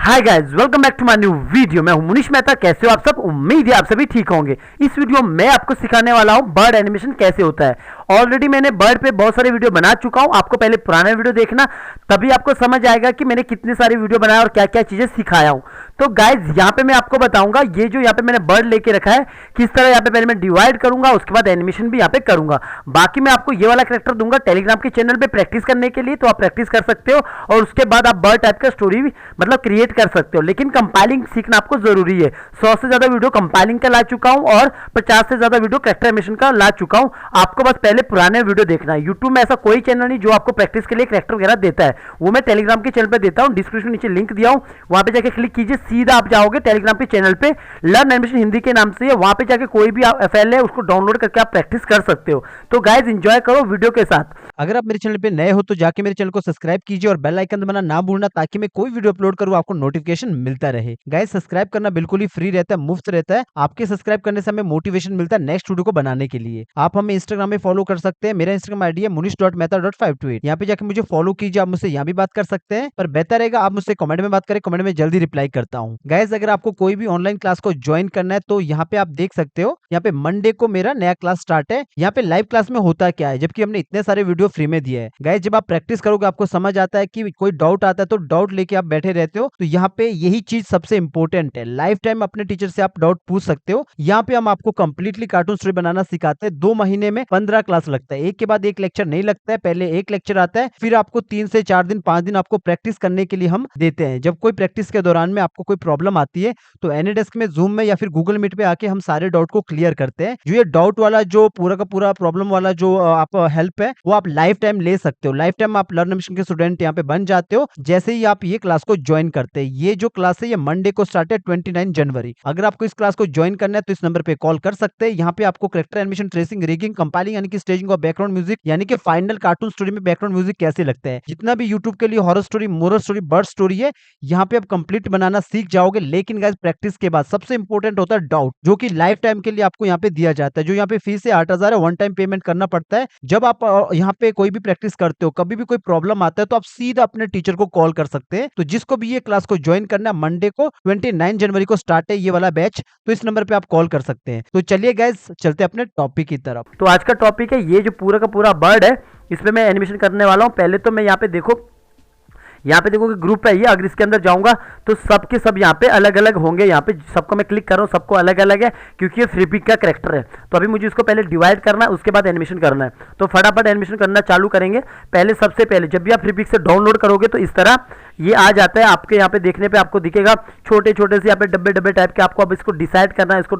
Hi guys, welcome back to my new video. मैं हूं मुनीश मेहता। कैसे हो आप सब? उम्मीद है आप सभी ठीक होंगे। इस वीडियो में मैं आपको सिखाने वाला हूं बर्ड एनिमेशन कैसे होता है। ऑलरेडी मैंने बर्ड पे बहुत सारे वीडियो बना चुका हूं। आपको पहले पुराना वीडियो देखना, तभी आपको समझ आएगा कि मैंने कितने सारे वीडियो बनाए और क्या क्या चीजें सिखाया हूं। तो गाइज यहाँ पे मैं आपको बताऊंगा ये जो यहाँ पे मैंने बर्ड लेके रखा है किस तरह यहाँ पे पहले मैं डिवाइड करूंगा, उसके बाद एनिमेशन भी यहाँ पे करूंगा। बाकी मैं आपको ये वाला कैरेक्टर दूंगा टेलीग्राम के चैनल पे प्रैक्टिस करने के लिए, तो आप प्रैक्टिस कर सकते हो और उसके बाद आप बर्ड टाइप का स्टोरी मतलब क्रिएट कर सकते हो। लेकिन कंपाइलिंग सीखना आपको जरूरी है। 100 से ज्यादा वीडियो कंपाइलिंग का ला चुका हूं और 50 से ज्यादा वीडियो कैरेक्टर एनिमेशन का ला चुका हूं। आपको बस पहले पुराने वीडियो देखना है। यूट्यूब में ऐसा कोई चैनल नहीं जो आपको प्रैक्टिस के लिए कैरेक्टर वगैरह देता है, वो मैं टेलीग्राम के चैनल पे देता हूं। डिस्क्रिप्शन नीचे लिंक दिया हूं, वहां पे जाके क्लिक कीजिए, सीधा आप जाओगे टेलीग्राम के चैनल पे। लर्न एनिमेशन हिंदी के नाम से है, वहां पे जाके कोई भी एफएल है उसको डाउनलोड करके आप प्रैक्टिस कर सकते हो। तो गाइज एंजॉय करो वीडियो के साथ। अगर आप मेरे चैनल पे नए हो तो जाके मेरे चैनल को सब्सक्राइब कीजिए और बेल आइकन दबाना ना भूलना, ताकि मैं कोई वीडियो अपलोड करूं आपको नोटिफिकेशन मिलता रहे। गाइस सब्सक्राइब करना बिल्कुल ही फ्री रहता है, मुफ्त रहता है। आपके सब्सक्राइब करने से हमें मोटिवेशन मिलता है नेक्स्ट वीडियो को बनाने के लिए। आप हमें इंस्टाग्राम में फॉलो कर सकते हैं। मेरा इंस्टाग्राम आईडी है munish.mehta.528। यहाँ पे जाके मुझे फॉलो कीजिए। आप मुझसे यहाँ भी बात कर सकते हैं, पर बेहतर रहेगा आप मुझसे कमेंट में बात करें। कमेंट में जल्दी रिप्लाई करता हूँ। गाइस अगर आपको कोई भी ऑनलाइन क्लास को ज्वाइन करना है तो यहाँ पे आप देख सकते हो, यहाँ पे मंडे को मेरा नया क्लास स्टार्ट है। यहाँ पे लाइव क्लास में होता क्या है, जबकि हमने इतने सारे वीडियो फ्री में दिए है। गाइस जब आप प्रैक्टिस करोगे आपको समझ आता है कि कोई डाउट आता है तो डाउट लेके आप बैठे रहते हो। तो यहाँ पे यही चीज सबसे इंपॉर्टेंट है। लाइफ टाइम अपने टीचर से आप डाउट पूछ सकते हो। यहाँ पे हम आपको कंप्लीटली कार्टून स्टोरी बनाना सिखाते हैं। 2 महीने में 15 क्लास लगता है। एक के बाद एक लेक्चर नहीं लगता है, पहले एक लेक्चर आता है, फिर आपको 3 से 4 दिन 5 दिन आपको प्रैक्टिस करने के लिए हम देते हैं। जब कोई प्रैक्टिस के दौरान में आपको कोई प्रॉब्लम आती है तो एनीडेस्क में, जूम में या फिर गूगल मीट पे आके हम सारे डाउट को क्लियर करते हैं। जो ये डाउट वाला जो पूरा का पूरा प्रॉब्लम वाला जो आप हेल्प है वो आप लाइफ टाइम ले सकते हो। लाइफ टाइम आप लर्न एनिमेशन के स्टूडेंट यहाँ पे बन जाते हो जैसे ही आप ये क्लास को ज्वाइन करते हैं। ये जो क्लास है ये मंडे को स्टार्ट है 29 जनवरी। अगर आपको इस क्लास को ज्वाइन करना है तो इस नंबर पे कॉल कर सकते हैं। यहाँ पे आपको character animation, tracing, rigging, compiling यानी कि स्टेजिंग और बैकग्राउंड म्यूजिक यानी कि फाइनल कार्टून स्टोरी में बैकग्राउंड म्यूजिक कैसे लगता है, जितना भी यूट्यूब के लिए horror story, moral story, bird story है, यहाँ पे आप कंप्लीट बनाना सीख जाओगे। लेकिन गाइस प्रैक्टिस के बाद सबसे इंपॉर्टेंट होता है डाउट, जो कि लाइफ टाइम के लिए आपको यहाँ पे दिया जाता है। जो यहाँ पे फीस है 8,000 है, वन टाइम पेमेंट करना पड़ता है। जब आप यहाँ पे कोई भी प्रैक्टिस करते हो, कभी भी कोई प्रॉब्लम आता है तो आप सीधा अपने टीचर को कॉल कर सकते हैं। तो जिसको भी ये क्लास को ज्वाइन करना है, मंडे को 29 जनवरी को स्टार्ट है ये वाला बैच, तो इस नंबर पे आप कॉल कर सकते हैं। तो चलिए गाइस चलते हैं अपने टॉपिक की तरफ। तो आज का टॉपिक है ये जो पूरा का पूरा बर्ड है, इसमें मैं एनिमेशन करने वाला हूं। पहले तो मैं यहाँ पे देखो कि ग्रुप है ये। अगर इसके अंदर जाऊंगा तो सब के सब यहाँ पे अलग अलग होंगे। यहाँ पे सबको मैं क्लिक कर रहा हूँ, सबको अलग अलग है क्योंकि ये फ्री पिक का कैरेक्टर है। तो अभी मुझे इसको पहले डिवाइड करना है, उसके बाद एनिमेशन करना है। तो फटाफट एनिमेशन करना चालू करेंगे। पहले सबसे पहले जब भी आप फ्री पिक से डाउनलोड करोगे तो इस तरह ये आ जाता है आपके। यहाँ पे देखने पे आपको दिखेगा छोटे छोटे से यहाँ पे डब्बे डब्बे टाइप के। आपको अब इसको डिसाइड करना है, इसको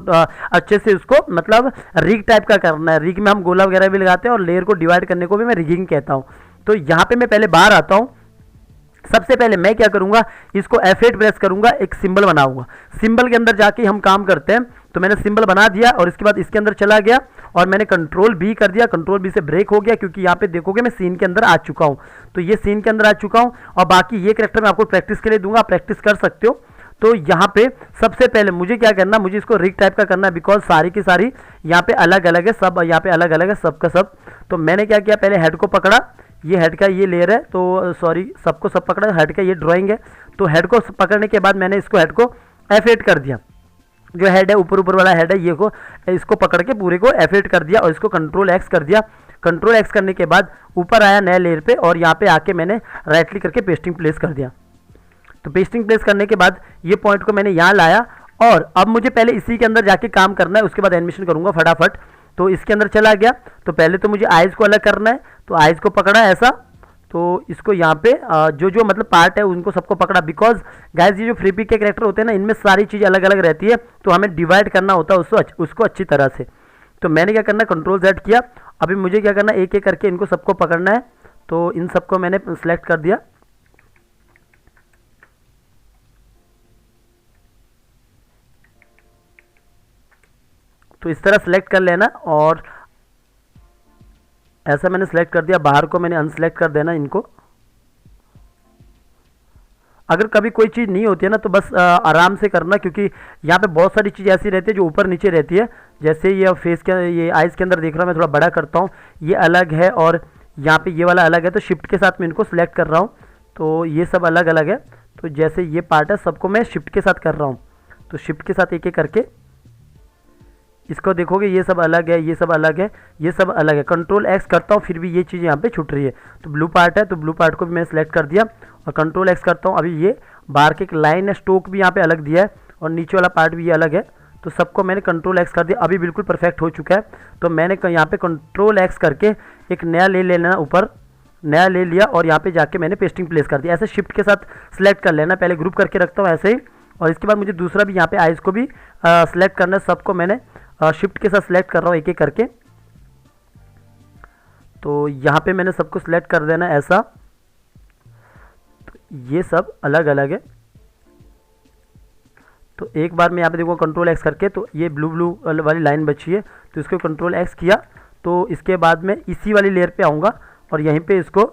अच्छे से इसको मतलब रिग टाइप का करना है। रिग में हम गोला वगैरह भी लगाते हैं और लेयर को डिवाइड करने को भी मैं रिगिंग कहता हूँ। तो यहाँ पे मैं पहले बाहर आता हूँ। सबसे पहले मैं क्या करूंगा, इसको F8 प्रेस करूंगा, एक सिंबल बनाऊंगा। सिंबल के अंदर जाके हम काम करते हैं। तो मैंने सिंबल बना दिया और इसके बाद इसके अंदर चला गया और मैंने कंट्रोल बी कर दिया। कंट्रोल बी से ब्रेक हो गया क्योंकि यहाँ पे देखोगे मैं सीन के अंदर आ चुका हूँ। तो ये सीन के अंदर आ चुका हूँ और बाकी ये कैरेक्टर मैं आपको प्रैक्टिस के लिए दूंगा, प्रैक्टिस कर सकते हो। तो यहाँ पे सबसे पहले मुझे क्या करना, मुझे इसको रिग टाइप का करना है बिकॉज सारी की सारी यहाँ पे अलग अलग है, सब यहाँ पे अलग अलग है, सबका सब। तो मैंने क्या किया, पहले हेड को पकड़ा, ये हेड का ये लेयर है, तो सॉरी सबको सब पकड़ा, हेड का ये ड्राइंग है। तो हेड को पकड़ने के बाद मैंने इसको हेड को F8 कर दिया। जो हेड है ऊपर ऊपर वाला हेड है, ये को इसको पकड़ के पूरे को F8 कर दिया और इसको कंट्रोल X कर दिया। कंट्रोल X करने के बाद ऊपर आया नए लेयर पे और यहाँ पे आके मैंने राइट क्लिक करके पेस्टिंग प्लेस कर दिया। तो पेस्टिंग प्लेस करने के बाद ये पॉइंट को मैंने यहाँ लाया और अब मुझे पहले इसी के अंदर जाके काम करना है, उसके बाद एनिमेशन करूंगा फटाफट। तो इसके अंदर चला गया। तो पहले तो मुझे आइज़ को अलग करना है। तो आइज़ को पकड़ा ऐसा, तो इसको यहाँ पे जो जो मतलब पार्ट है उनको सबको पकड़ा। बिकॉज गाइस ये जो फ्री पिक के कैरेक्टर होते हैं ना, इनमें सारी चीज़ अलग अलग रहती है, तो हमें डिवाइड करना होता है उसको अच्छी तरह से। तो मैंने क्या करना, कंट्रोल Z किया। अभी मुझे क्या करना, एक एक करके इनको सबको पकड़ना है। तो इन सबको मैंने सेलेक्ट कर दिया। तो इस तरह सेलेक्ट कर लेना और ऐसा मैंने सेलेक्ट कर दिया। बाहर को मैंने अनसेलेक्ट कर देना इनको। अगर कभी कोई चीज़ नहीं होती है ना तो बस आराम से करना, क्योंकि यहाँ पे बहुत सारी चीज़ ऐसी रहती है जो ऊपर नीचे रहती है। जैसे ये फेस के, ये आइज़ के अंदर देख रहा हूँ, मैं थोड़ा बड़ा करता हूँ, ये अलग है और यहाँ पे ये वाला अलग है। तो शिफ्ट के साथ मैं इनको सेलेक्ट कर रहा हूँ। तो ये सब अलग अलग है। तो जैसे ये पार्ट है सबको मैं शिफ्ट के साथ कर रहा हूँ, तो शिफ्ट के साथ एक एक करके इसको देखोगे ये सब अलग है, ये सब अलग है, ये सब अलग है। कंट्रोल एक्स करता हूँ फिर भी ये चीज़ यहाँ पे छूट रही है। तो ब्लू पार्ट है तो ब्लू पार्ट को भी मैंने सेलेक्ट कर दिया और कंट्रोल एक्स करता हूँ। अभी ये बाहर की एक लाइन है, स्टोक भी यहाँ पे अलग दिया है और नीचे वाला पार्ट भी ये अलग है, तो सबको मैंने कंट्रोल एक्स कर दिया। अभी बिल्कुल परफेक्ट हो चुका है। तो मैंने यहाँ पे कंट्रोल एक्स करके एक नया ले लेना, ऊपर नया ले लिया और यहाँ पे जाके मैंने पेस्टिंग प्लेस कर दिया। ऐसे शिफ्ट के साथ सेलेक्ट कर लेना, पहले ग्रुप करके रखता हूँ ऐसे ही। और इसके बाद मुझे दूसरा भी यहाँ पे आइज़ को भी सेलेक्ट करना है, सबको मैंने शिफ्ट के साथ सेलेक्ट कर रहा हूँ एक एक करके। तो यहाँ पे मैंने सबको सिलेक्ट कर देना ऐसा, तो ये सब अलग अलग है। तो एक बार मैं यहाँ पे देखो कंट्रोल एक्स करके, तो ये ब्लू ब्लू वाली लाइन बची है तो इसको कंट्रोल एक्स किया। तो इसके बाद मैं इसी वाली लेयर पे आऊँगा और यहीं पे इसको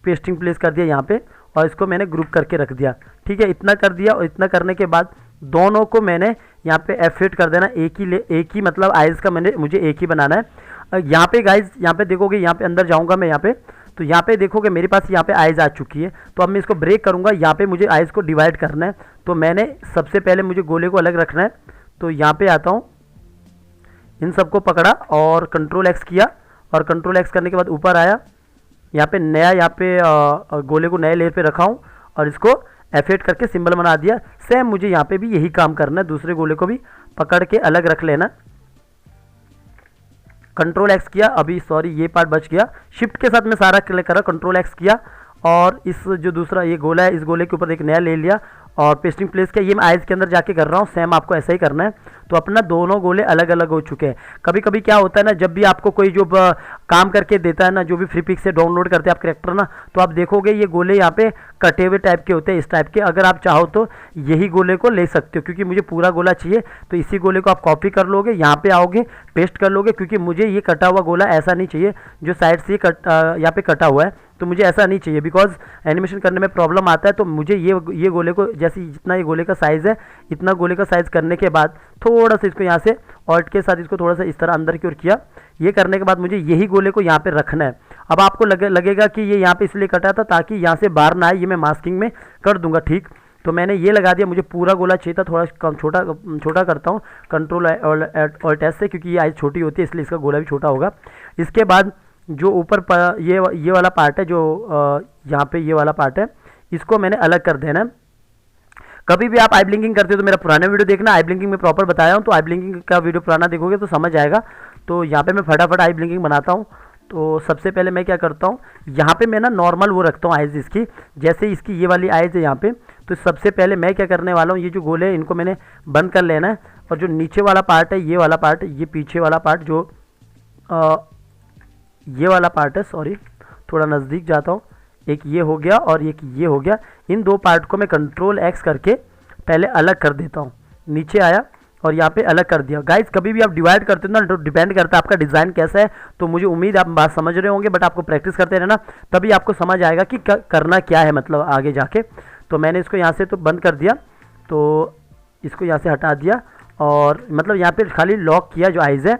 पेस्टिंग प्लेस कर दिया यहाँ पे, और इसको मैंने ग्रुप करके रख दिया। ठीक है, इतना कर दिया। और इतना करने के बाद दोनों को मैंने यहाँ पे F8 कर देना, एक ही मतलब आइज़ का मुझे एक ही बनाना है। यहाँ पे गाइज, यहाँ पे देखोगे, यहाँ पे अंदर जाऊँगा मैं यहाँ पे, तो यहाँ पे देखोगे मेरे पास यहाँ पे आइज़ आ चुकी है। तो अब मैं इसको ब्रेक करूँगा, यहाँ पे मुझे आइज़ को डिवाइड करना है। तो मैंने सबसे पहले मुझे गोले को अलग रखना है, तो यहाँ पे आता हूँ, इन सबको पकड़ा और कंट्रोल एक्स किया, और कंट्रोल एक्स करने के बाद ऊपर आया, यहाँ पे नया, यहाँ पे गोले को नए लेयर पे रखा हूँ और इसको F8 करके सिंबल बना दिया। सेम मुझे यहाँ पे भी यही काम करना है, दूसरे गोले को भी पकड़ के अलग रख लेना। कंट्रोल एक्स किया, अभी सॉरी ये पार्ट बच गया, शिफ्ट के साथ मैं सारा क्लिक करा, कंट्रोल एक्स किया और इस जो दूसरा ये गोला है, इस गोले के ऊपर एक नया ले लिया और पेस्टिंग प्लेस किया। ये मैं आइज़ के अंदर जाके कर रहा हूँ, सेम आपको ऐसा ही करना है। तो अपना दोनों गोले अलग अलग हो चुके हैं। कभी कभी क्या होता है ना, जब भी आपको कोई जो काम करके देता है ना, जो भी फ्री पिक से डाउनलोड करते हैं आप करेक्टर ना, तो आप देखोगे ये गोले यहाँ पे कटे हुए टाइप के होते हैं, इस टाइप के। अगर आप चाहो तो यही गोले को ले सकते हो, क्योंकि मुझे पूरा गोला चाहिए, तो इसी गोले को आप कॉपी कर लोगे, यहाँ पे आओगे पेस्ट कर लोगे, क्योंकि मुझे ये कटा हुआ गोला ऐसा नहीं चाहिए जो साइड से यहाँ पे कटा हुआ है, तो मुझे ऐसा नहीं चाहिए, बिकॉज एनिमेशन करने में प्रॉब्लम आता है। तो मुझे ये गोले को, जैसे जितना ये गोले का साइज़ है, इतना गोले का साइज़ करने के बाद थोड़ा सा इसको यहाँ से ऑल्ट के साथ इसको थोड़ा सा इस तरह अंदर की ओर किया। ये करने के बाद मुझे यही गोले को यहाँ पे रखना है। अब आपको लगेगा कि ये यहाँ पे इसलिए कटा था ताकि यहाँ से बाहर ना आए, ये मैं मास्किंग में कर दूंगा। ठीक, तो मैंने ये लगा दिया, मुझे पूरा गोला चाहिए था, थोड़ा कम छोटा करता हूँ कंट्रोल ऑल्ट एस से, क्योंकि ये आइज़ छोटी होती है इसलिए इसका गोला भी छोटा होगा। इसके बाद जो ऊपर ये वाला पार्ट है, जो यहाँ पे ये वाला पार्ट है, इसको मैंने अलग कर देना है। कभी भी आप आई ब्लिंकिंग करते हो तो मेरा पुराना वीडियो देखना, आई ब्लिंकिंग में प्रॉपर बताया हूँ, तो आई ब्लिंकिंग का वीडियो पुराना देखोगे तो समझ आएगा। तो यहाँ पे मैं फटाफट आई ब्लिंकिंग बनाता हूँ। तो सबसे पहले मैं क्या करता हूँ, यहाँ पे मैं ना नॉर्मल वो रखता हूँ आइज़ इसकी, जैसे इसकी ये वाली आइज़ है यहाँ पे। तो सबसे पहले मैं क्या करने वाला हूँ, ये जो गोले हैं इनको मैंने बंद कर लेना है, और जो नीचे वाला पार्ट है, ये वाला पार्ट, ये पीछे वाला पार्ट, जो ये वाला पार्ट है, सॉरी थोड़ा नज़दीक जाता हूँ, एक ये हो गया और एक ये हो गया। इन दो पार्ट को मैं कंट्रोल एक्स करके पहले अलग कर देता हूँ, नीचे आया और यहाँ पे अलग कर दिया। गाइस कभी भी आप डिवाइड करते हो ना, तो डिपेंड करता है आपका डिज़ाइन कैसा है। तो मुझे उम्मीद आप बात समझ रहे होंगे, बट आपको प्रैक्टिस करते रहना, तभी आपको समझ आएगा कि करना क्या है, मतलब आगे जाके। तो मैंने इसको यहाँ से तो बंद कर दिया, तो इसको यहाँ से हटा दिया और मतलब यहाँ पे खाली लॉक किया जो आइज़ है,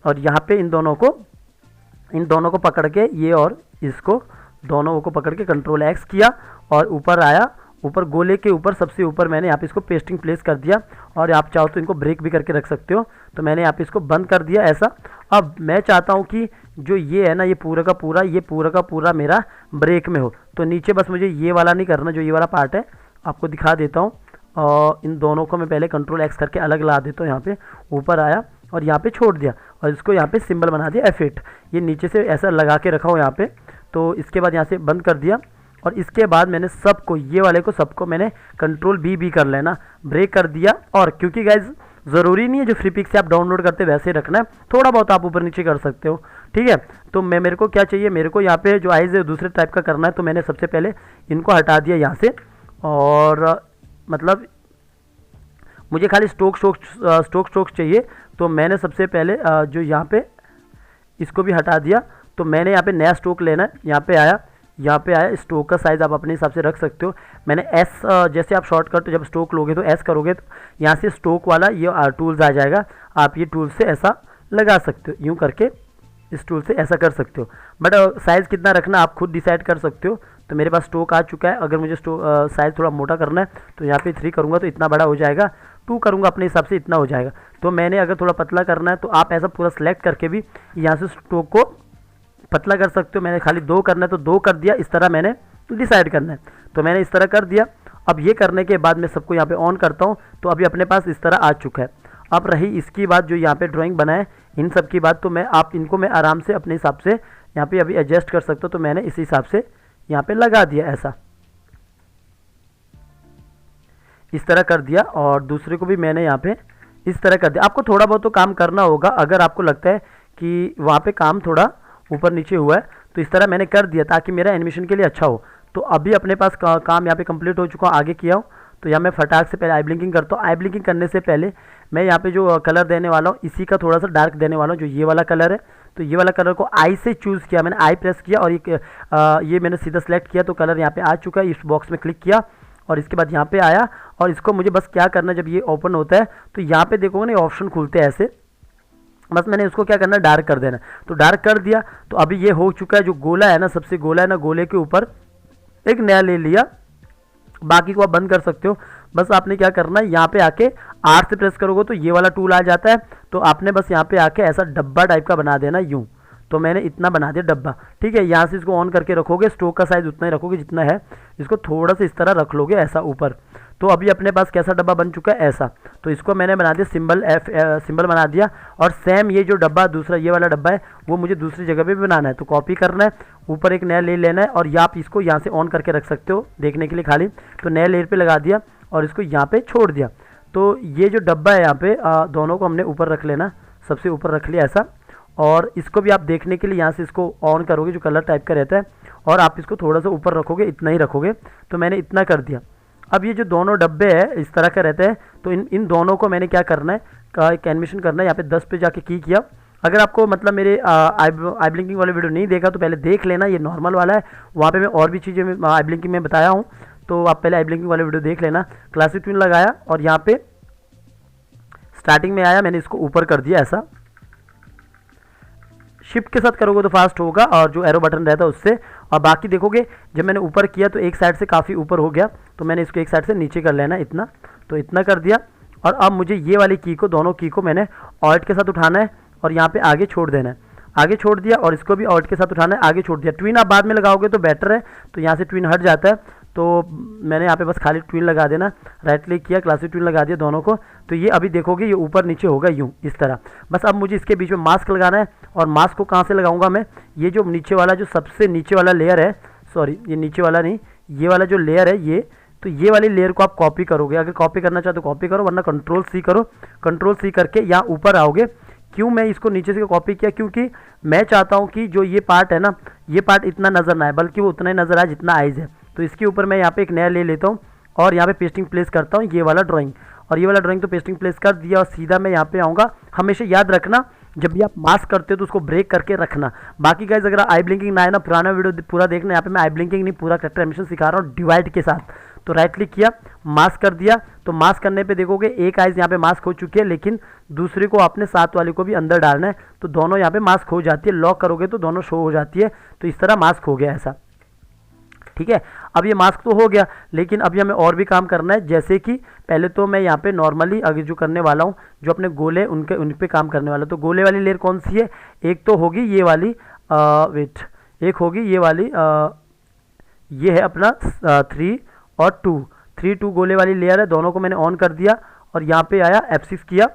और यहाँ पे इन दोनों को पकड़ के, ये और इसको दोनों को पकड़ के कंट्रोल एक्स किया और ऊपर आया, ऊपर गोले के ऊपर सबसे ऊपर मैंने यहाँ पे इसको पेस्टिंग प्लेस कर दिया। और आप चाहो तो इनको ब्रेक भी करके रख सकते हो, तो मैंने यहाँ पे इसको बंद कर दिया ऐसा। अब मैं चाहता हूँ कि जो ये है ना, ये पूरा का पूरा मेरा ब्रेक में हो, तो नीचे बस मुझे ये वाला नहीं करना, जो ये वाला पार्ट है आपको दिखा देता हूँ। और इन दोनों को मैं पहले कंट्रोल एक्स करके अलग ला देता हूँ। यहाँ पे ऊपर आया और यहाँ पे छोड़ दिया और इसको यहाँ पे सिंबल बना दिया F8, ये नीचे से ऐसा लगा के रखा हो यहाँ पे। तो इसके बाद यहाँ से बंद कर दिया और इसके बाद मैंने सबको, ये वाले को सबको मैंने कंट्रोल B कर लेना, ब्रेक कर दिया। और क्योंकि गाइज ज़रूरी नहीं है जो फ्री पिक से आप डाउनलोड करते वैसे रखना है, थोड़ा बहुत आप ऊपर नीचे कर सकते हो, ठीक है। तो मेरे को क्या चाहिए, मेरे को यहाँ पे जो आइज़ है दूसरे टाइप का करना है, तो मैंने सबसे पहले इनको हटा दिया यहाँ से, और मतलब मुझे खाली स्ट्रोक चाहिए। तो मैंने सबसे पहले जो यहाँ पे इसको भी हटा दिया, तो मैंने यहाँ पे नया स्ट्रोक लेना है। यहाँ पे आया स्ट्रोक का साइज़ आप अपने हिसाब से रख सकते हो। मैंने एस, जैसे आप शॉर्टकट जब स्ट्रोक लोगे तो एस करोगे तो यहाँ से स्ट्रोक वाला ये टूल्स आ जाएगा, आप ये टूल से ऐसा लगा सकते हो, यूँ करके इस टूल से ऐसा कर सकते हो। बट साइज़ कितना रखना आप खुद डिसाइड कर सकते हो। तो मेरे पास स्टोक आ चुका है। अगर मुझे साइज़ थोड़ा मोटा करना है तो यहाँ पे 3 करूँगा तो इतना बड़ा हो जाएगा, 2 करूँगा अपने हिसाब से इतना हो जाएगा। तो मैंने अगर थोड़ा पतला करना है तो आप ऐसा पूरा सेलेक्ट करके भी यहाँ से स्टोक को पतला कर सकते हो। मैंने खाली 2 करना है तो 2 कर दिया, इस तरह मैंने डिसाइड करना है तो मैंने इस तरह कर दिया। अब ये करने के बाद मैं सबको यहाँ पे ऑन करता हूँ तो अभी अपने पास इस तरह आ चुका है। अब रही इसकी बात जो यहाँ पे ड्राइंग बनाए इन सब की बात, तो मैं इनको मैं आराम से अपने हिसाब से यहाँ पे अभी एडजस्ट कर सकता हूँ। तो मैंने इसी हिसाब से यहाँ पे लगा दिया, ऐसा इस तरह कर दिया। और दूसरे को भी मैंने यहाँ पे इस तरह कर दिया। आपको थोड़ा बहुत तो काम करना होगा, अगर आपको लगता है कि वहाँ पे काम थोड़ा ऊपर नीचे हुआ है तो इस तरह मैंने कर दिया ताकि मेरा एनिमेशन के लिए अच्छा हो। तो अभी अपने पास काम यहाँ पे कंप्लीट हो चुका हूँ। आगे किया हूँ तो यहाँ मैं फटाक से पहले आई ब्लिंकिंग करता हूँ। आई ब्लिंकिंग करने से पहले मैं यहाँ पे जो कलर देने वाला हूँ इसी का थोड़ा सा डार्क देने वाला हूँ, जो ये वाला कलर है। तो ये वाला कलर को आई से चूज़ किया मैंने, आई प्रेस किया और ये मैंने सीधा सेलेक्ट किया तो कलर यहाँ पे आ चुका है। इस बॉक्स में क्लिक किया और इसके बाद यहाँ पे आया और इसको मुझे बस क्या करना है, जब ये ओपन होता है तो यहाँ पे देखोगे ना ऑप्शन खुलते हैं ऐसे, बस मैंने इसको क्या करना है डार्क कर देना। तो डार्क कर दिया तो अभी ये हो चुका है। जो गोला है ना, सबसे गोला है ना, गोले के ऊपर एक नया ले लिया, बाकी को आप बंद कर सकते हो। बस आपने क्या करना है, यहाँ पे आके आर से प्रेस करोगे तो ये वाला टूल आ जाता है। तो आपने बस यहाँ पे आके ऐसा डब्बा टाइप का बना देना यूँ। तो मैंने इतना बना दिया डब्बा, ठीक है। यहाँ से इसको ऑन करके रखोगे, स्टोक का साइज उतना ही रखोगे जितना है, इसको थोड़ा सा इस तरह रख लोगे ऐसा ऊपर। तो अभी अपने पास कैसा डब्बा बन चुका है, ऐसा। तो इसको मैंने बना दिया सिंबल सिंबल बना दिया। और सेम ये जो डब्बा दूसरा ये वाला डब्बा है वो मुझे दूसरी जगह पे भी बनाना है। तो कॉपी करना है, ऊपर एक नया लेयर लेना है और आप इसको यहाँ से ऑन करके रख सकते हो देखने के लिए खाली। तो नए लेयर पे लगा दिया और इसको यहाँ पे छोड़ दिया। तो ये जो डब्बा है यहाँ पे दोनों को हमने ऊपर रख लेना, सबसे ऊपर रख लिया ऐसा। और इसको भी आप देखने के लिए यहाँ से इसको ऑन करोगे, जो कलर टाइप का रहता है, और आप इसको थोड़ा सा ऊपर रखोगे, इतना ही रखोगे। तो मैंने इतना कर दिया। अब ये जो दोनों डब्बे हैं इस तरह का रहते हैं, तो इन दोनों को मैंने क्या करना है, एक एनिमेशन करना है। यहाँ पे 10 पे जाके की किया। अगर आपको मतलब मेरे आई ब्लिंकिंग वाले वीडियो नहीं देखा तो पहले देख लेना, ये नॉर्मल वाला है, वहाँ पे मैं और भी चीज़ें आई ब्लिंकिंग में बताया हूँ। तो आप पहले आई ब्लिंकिंग वाले वीडियो देख लेना। क्लासिक ट्विन लगाया और यहाँ पे स्टार्टिंग में आया, मैंने इसको ऊपर कर दिया ऐसा। शिफ्ट के साथ करोगे तो फास्ट होगा और जो एरो बटन रहता है उससे। और बाकी देखोगे जब मैंने ऊपर किया तो एक साइड से काफ़ी ऊपर हो गया, तो मैंने इसको एक साइड से नीचे कर लेना इतना। तो इतना कर दिया। और अब मुझे ये वाली की को, दोनों की को मैंने ऑल्ट के साथ उठाना है और यहाँ पे आगे छोड़ देना है। आगे छोड़ दिया और इसको भी ऑल्ट के साथ उठाना है, आगे छोड़ दिया। ट्विन आप बाद में लगाओगे तो बेटर है, तो यहाँ से ट्विन हट जाता है। तो मैंने यहाँ पे बस खाली ट्विन लगा देना, राइट क्लिक किया, क्लासिक ट्विन लगा दिया दोनों को। तो ये अभी देखोगे ये ऊपर नीचे होगा यूँ इस तरह। बस अब मुझे इसके बीच में मास्क लगाना है। और मास्क को कहाँ से लगाऊंगा मैं, ये जो नीचे वाला, जो सबसे नीचे वाला लेयर है, सॉरी ये नीचे वाला नहीं, ये वाला जो लेयर है ये, तो ये वाली लेयर को आप कॉपी करोगे। अगर कॉपी करना चाहो तो कॉपी करो, वरना कंट्रोल सी करो। कंट्रोल सी करके यहाँ ऊपर आओगे। क्यों मैं इसको नीचे से कॉपी किया, क्योंकि मैं चाहता हूँ कि जो ये पार्ट है ना, ये पार्ट इतना नज़र ना आए, बल्कि वो उतना ही नज़र आए जितना आइज़ है। तो इसके ऊपर मैं यहाँ पे एक नया ले लेता हूँ और यहाँ पे पेस्टिंग प्लेस करता हूँ ये वाला ड्राइंग। और ये वाला ड्राइंग तो पेस्टिंग प्लेस कर दिया और सीधा मैं यहाँ पे आऊँगा। हमेशा याद रखना जब भी आप मास्क करते हो तो उसको ब्रेक करके रखना। बाकी गाइस अगर आई ब्लिंकिंग ना है ना, पुराना वीडियो पूरा देखना। यहाँ पे मैं आई ब्लिंकिंग नहीं, पूरा कैरेक्टर एनिमेशन सिखा रहा हूँ डिवाइड के साथ। तो राइट क्लिक किया, मास्क कर दिया। तो मास्क करने पे देखोगे एक आइज यहाँ पे मास्क हो चुकी है, लेकिन दूसरे को आपने साथ वाले को भी अंदर डालना है। तो दोनों यहाँ पे मास्क हो जाती है, लॉक करोगे तो दोनों शो हो जाती है। तो इस तरह मास्क हो गया ऐसा, ठीक है। अब ये मास्क तो हो गया, लेकिन अभी हमें और भी काम करना है। जैसे कि पहले तो मैं यहाँ पे नॉर्मली अगर जो करने वाला हूँ, जो अपने गोले उन पे काम करने वाला। तो गोले वाली लेयर कौन सी है, एक तो होगी ये वाली, वेट, एक होगी ये वाली, ये है अपना 3 और 2, 3 2 गोले वाली लेयर है। दोनों को मैंने ऑन कर दिया और यहाँ पे आया F6 किया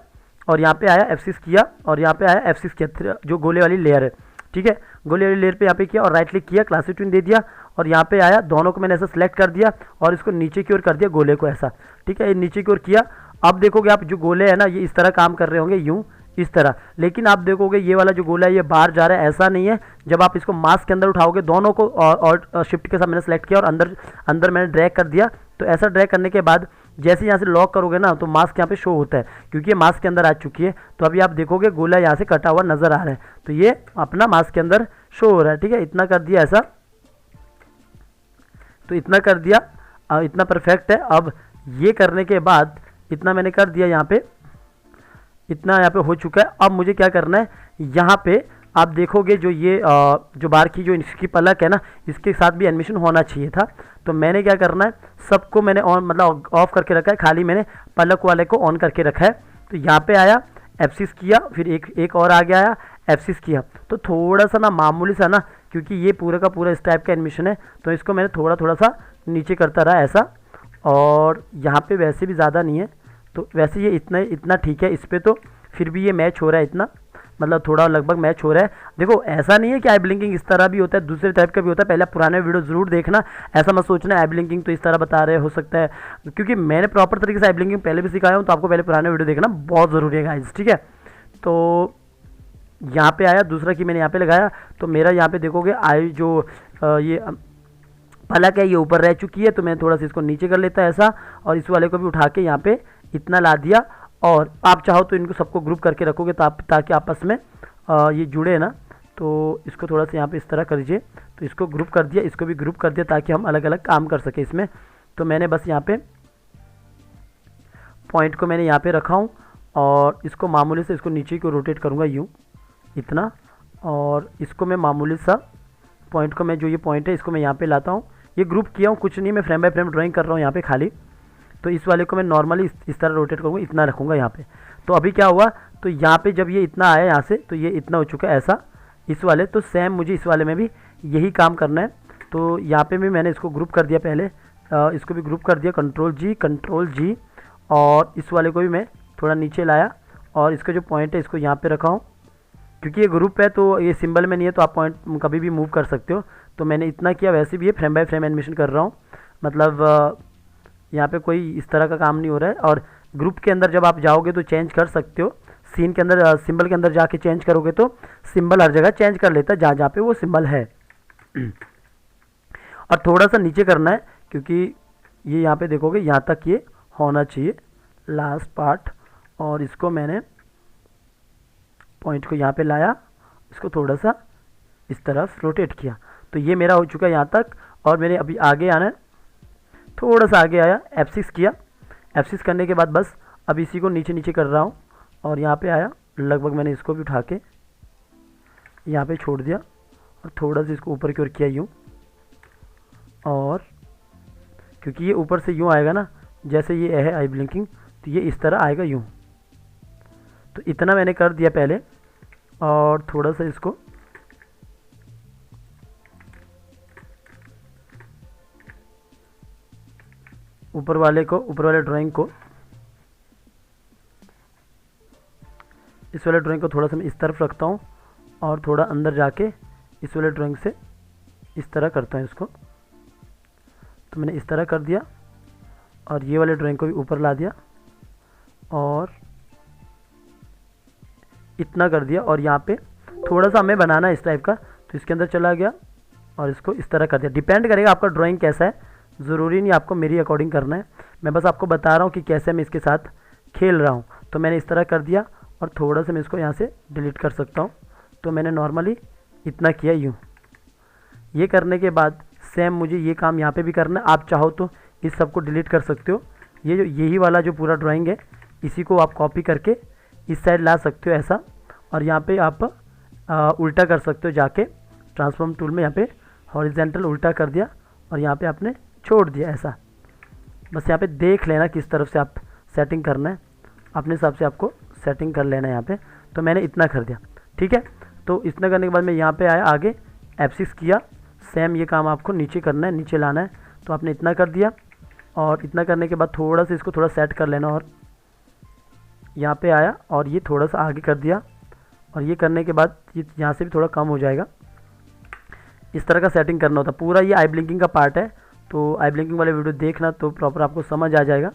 और यहाँ पे आया F6 किया और यहाँ पे आया F6 किया, जो गोले वाली लेयर है, ठीक है। गोले वाली लेयर पे यहाँ पे किया और राइट क्लिक किया, क्लासिक ट्विन दे दिया और यहाँ पे आया, दोनों को मैंने ऐसा सेलेक्ट कर दिया और इसको नीचे की ओर कर दिया गोले को ऐसा, ठीक है। ये नीचे की ओर किया। अब देखोगे आप जो गोले हैं ना, ये इस तरह काम कर रहे होंगे यूँ इस तरह, लेकिन आप देखोगे ये वाला जो गोला है ये बाहर जा रहा है, ऐसा नहीं है। जब आप इसको मास्क के अंदर उठाओगे, दोनों को और शिफ्ट के साथ मैंने सेलेक्ट किया और अंदर मैंने ड्रैग कर दिया। तो ऐसा ड्रैग करने के बाद जैसे यहाँ से लॉक करोगे ना, तो मास्क यहाँ पे शो होता है, क्योंकि ये मास्क के अंदर आ चुकी है। तो अभी आप देखोगे गोला यहाँ से कटा हुआ नजर आ रहा है, तो ये अपना मास्क के अंदर शो हो रहा है, ठीक है। इतना कर दिया ऐसा, तो इतना कर दिया, इतना परफेक्ट है। अब ये करने के बाद इतना मैंने कर दिया, यहाँ पे इतना यहाँ पे हो चुका है। अब मुझे क्या करना है, यहाँ पे आप देखोगे जो ये जो बार की जो इसकी पलक है ना, इसके साथ भी एनिमेशन होना चाहिए था। तो मैंने क्या करना है, सबको मैंने ऑन मतलब ऑफ करके रखा है, खाली मैंने पलक वाले को ऑन करके रखा है। तो यहाँ पे आया, F6 किया, फिर एक और आगे आया, F6 किया। तो थोड़ा सा ना मामूली सा ना, क्योंकि ये पूरा का पूरा इस टाइप का एनिमेशन है, तो इसको मैंने थोड़ा थोड़ा सा नीचे करता रहा ऐसा। और यहाँ पे वैसे भी ज़्यादा नहीं है, तो वैसे ये इतना ठीक है। इस पर तो फिर भी ये मैच हो रहा है इतना, मतलब थोड़ा लगभग मैच हो रहा है। देखो ऐसा नहीं है कि आई ब्लिंकिंग इस तरह भी होता है, दूसरे टाइप का भी होता है। पहले पुराने वीडियो ज़रूर देखना, ऐसा मत सोचना आई ब्लिंकिंग तो इस तरह बता रहे हो सकता है, क्योंकि मैंने प्रॉपर तरीके से आई ब्लिंकिंग पहले भी सिखाया हूँ। तो आपको पहले पुराने वीडियो देखना बहुत ज़रूरी है गाइस, ठीक है। तो यहाँ पे आया दूसरा की मैंने यहाँ पे लगाया, तो मेरा यहाँ पे देखोगे आई जो ये पलक है ये ऊपर रह चुकी है, तो मैं थोड़ा सा इसको नीचे कर लेता है ऐसा, और इस वाले को भी उठा के यहाँ पे इतना ला दिया। और आप चाहो तो इनको सबको ग्रुप करके रखोगे ताकि आपस में ये जुड़े ना। तो इसको थोड़ा सा यहाँ पे इस तरह कर दीजिए, तो इसको ग्रुप कर दिया, इसको भी ग्रुप कर दिया, ताकि हम अलग अलग काम कर सके इसमें। तो मैंने बस यहाँ पे पॉइंट को मैंने यहाँ पे रखा हूँ, और इसको मामूली से इसको नीचे को रोटेट करूँगा यूँ इतना, और इसको मैं मामूली सा पॉइंट को मैं जो ये पॉइंट है इसको मैं यहाँ पे लाता हूँ। ये ग्रुप किया हूँ, कुछ नहीं, मैं फ्रेम बाय फ्रेम ड्राइंग कर रहा हूँ यहाँ पे खाली। तो इस वाले को मैं नॉर्मली इस तरह रोटेट करूँगा, इतना रखूँगा यहाँ पे। तो अभी क्या हुआ, तो यहाँ पे जब ये इतना आया यहाँ से, तो ये इतना हो चुका है ऐसा इस वाले। तो सेम मुझे इस वाले में भी यही काम करना है। तो यहाँ पे भी मैंने इसको ग्रुप कर दिया पहले, इसको भी ग्रुप कर दिया, कंट्रोल जी, और इस वाले को भी मैं थोड़ा नीचे लाया, और इसका जो पॉइंट है इसको यहाँ पे रखा हूँ। क्योंकि ये ग्रुप है तो ये सिंबल में नहीं है, तो आप पॉइंट कभी भी मूव कर सकते हो। तो मैंने इतना किया, वैसे भी ये फ्रेम बाय फ्रेम एनिमेशन कर रहा हूँ, मतलब यहाँ पे कोई इस तरह का काम नहीं हो रहा है। और ग्रुप के अंदर जब आप जाओगे तो चेंज कर सकते हो, सीन के अंदर सिंबल के अंदर जाके चेंज करोगे तो सिंबल हर जगह चेंज कर लेता है जहाँ जहाँ पे वो सिंबल है। और थोड़ा सा नीचे करना है, क्योंकि ये यहाँ पे देखोगे यहाँ तक ये होना चाहिए लास्ट पार्ट। और इसको मैंने पॉइंट को यहाँ पे लाया, इसको थोड़ा सा इस तरफ रोटेट किया, तो ये मेरा हो चुका है यहाँ तक। और मैंने अभी आगे आना है, थोड़ा सा आगे आया, F6 किया, F6 करने के बाद बस अब इसी को नीचे नीचे कर रहा हूँ। और यहाँ पे आया, लगभग मैंने इसको भी उठा के यहाँ पे छोड़ दिया, और थोड़ा सा इसको ऊपर की ओर किया यूँ। और क्योंकि ये ऊपर से यूँ आएगा ना, जैसे ये है आई ब्लिंकिंग, तो ये इस तरह आएगा यूँ। तो इतना मैंने कर दिया पहले, और थोड़ा सा इसको ऊपर वाले ड्राइंग को, इस वाले ड्राइंग को थोड़ा सा मैं इस तरफ रखता हूँ, और थोड़ा अंदर जाके इस वाले ड्राइंग से इस तरह करता हूँ इसको। तो मैंने इस तरह कर दिया, और ये वाले ड्राइंग को भी ऊपर ला दिया, और इतना कर दिया। और यहाँ पे थोड़ा सा हमें बनाना है इस टाइप का, तो इसके अंदर चला गया, और इसको इस तरह कर दिया। डिपेंड करेगा आपका ड्राइंग कैसा है, ज़रूरी नहीं आपको मेरी अकॉर्डिंग करना है, मैं बस आपको बता रहा हूँ कि कैसे मैं इसके साथ खेल रहा हूँ। तो मैंने इस तरह कर दिया, और थोड़ा सा मैं इसको यहाँ से डिलीट कर सकता हूँ। तो मैंने नॉर्मली इतना किया यूँ। ये करने के बाद सेम मुझे ये काम यहाँ पे भी करना है। आप चाहो तो इस सब को डिलीट कर सकते हो। ये जो यही वाला जो पूरा ड्राइंग है, इसी को आप कॉपी करके इस साइड ला सकते हो ऐसा, और यहाँ पे आप उल्टा कर सकते हो जाके ट्रांसफॉर्म टूल में, यहाँ पे हॉरिजेंटल उल्टा कर दिया, और यहाँ पे आपने छोड़ दिया ऐसा। बस यहाँ पे देख लेना किस तरफ से आप सेटिंग करना है, अपने हिसाब से आपको सेटिंग कर लेना है यहाँ पे। तो मैंने इतना कर दिया, ठीक है। तो इतना करने के बाद मैं यहाँ पे आया, आगे F6 किया, सेम ये काम आपको नीचे करना है, नीचे लाना है। तो आपने इतना कर दिया, और इतना करने के बाद थोड़ा सा इसको थोड़ा सेट कर लेना, और यहाँ पे आया, और ये थोड़ा सा आगे कर दिया, और ये करने के बाद ये यहाँ से भी थोड़ा कम हो जाएगा। इस तरह का सेटिंग करना होता है पूरा। ये आई ब्लिंकिंग का पार्ट है, तो आई ब्लिंकिंग वाले वीडियो देखना तो प्रॉपर आपको समझ आ जाएगा।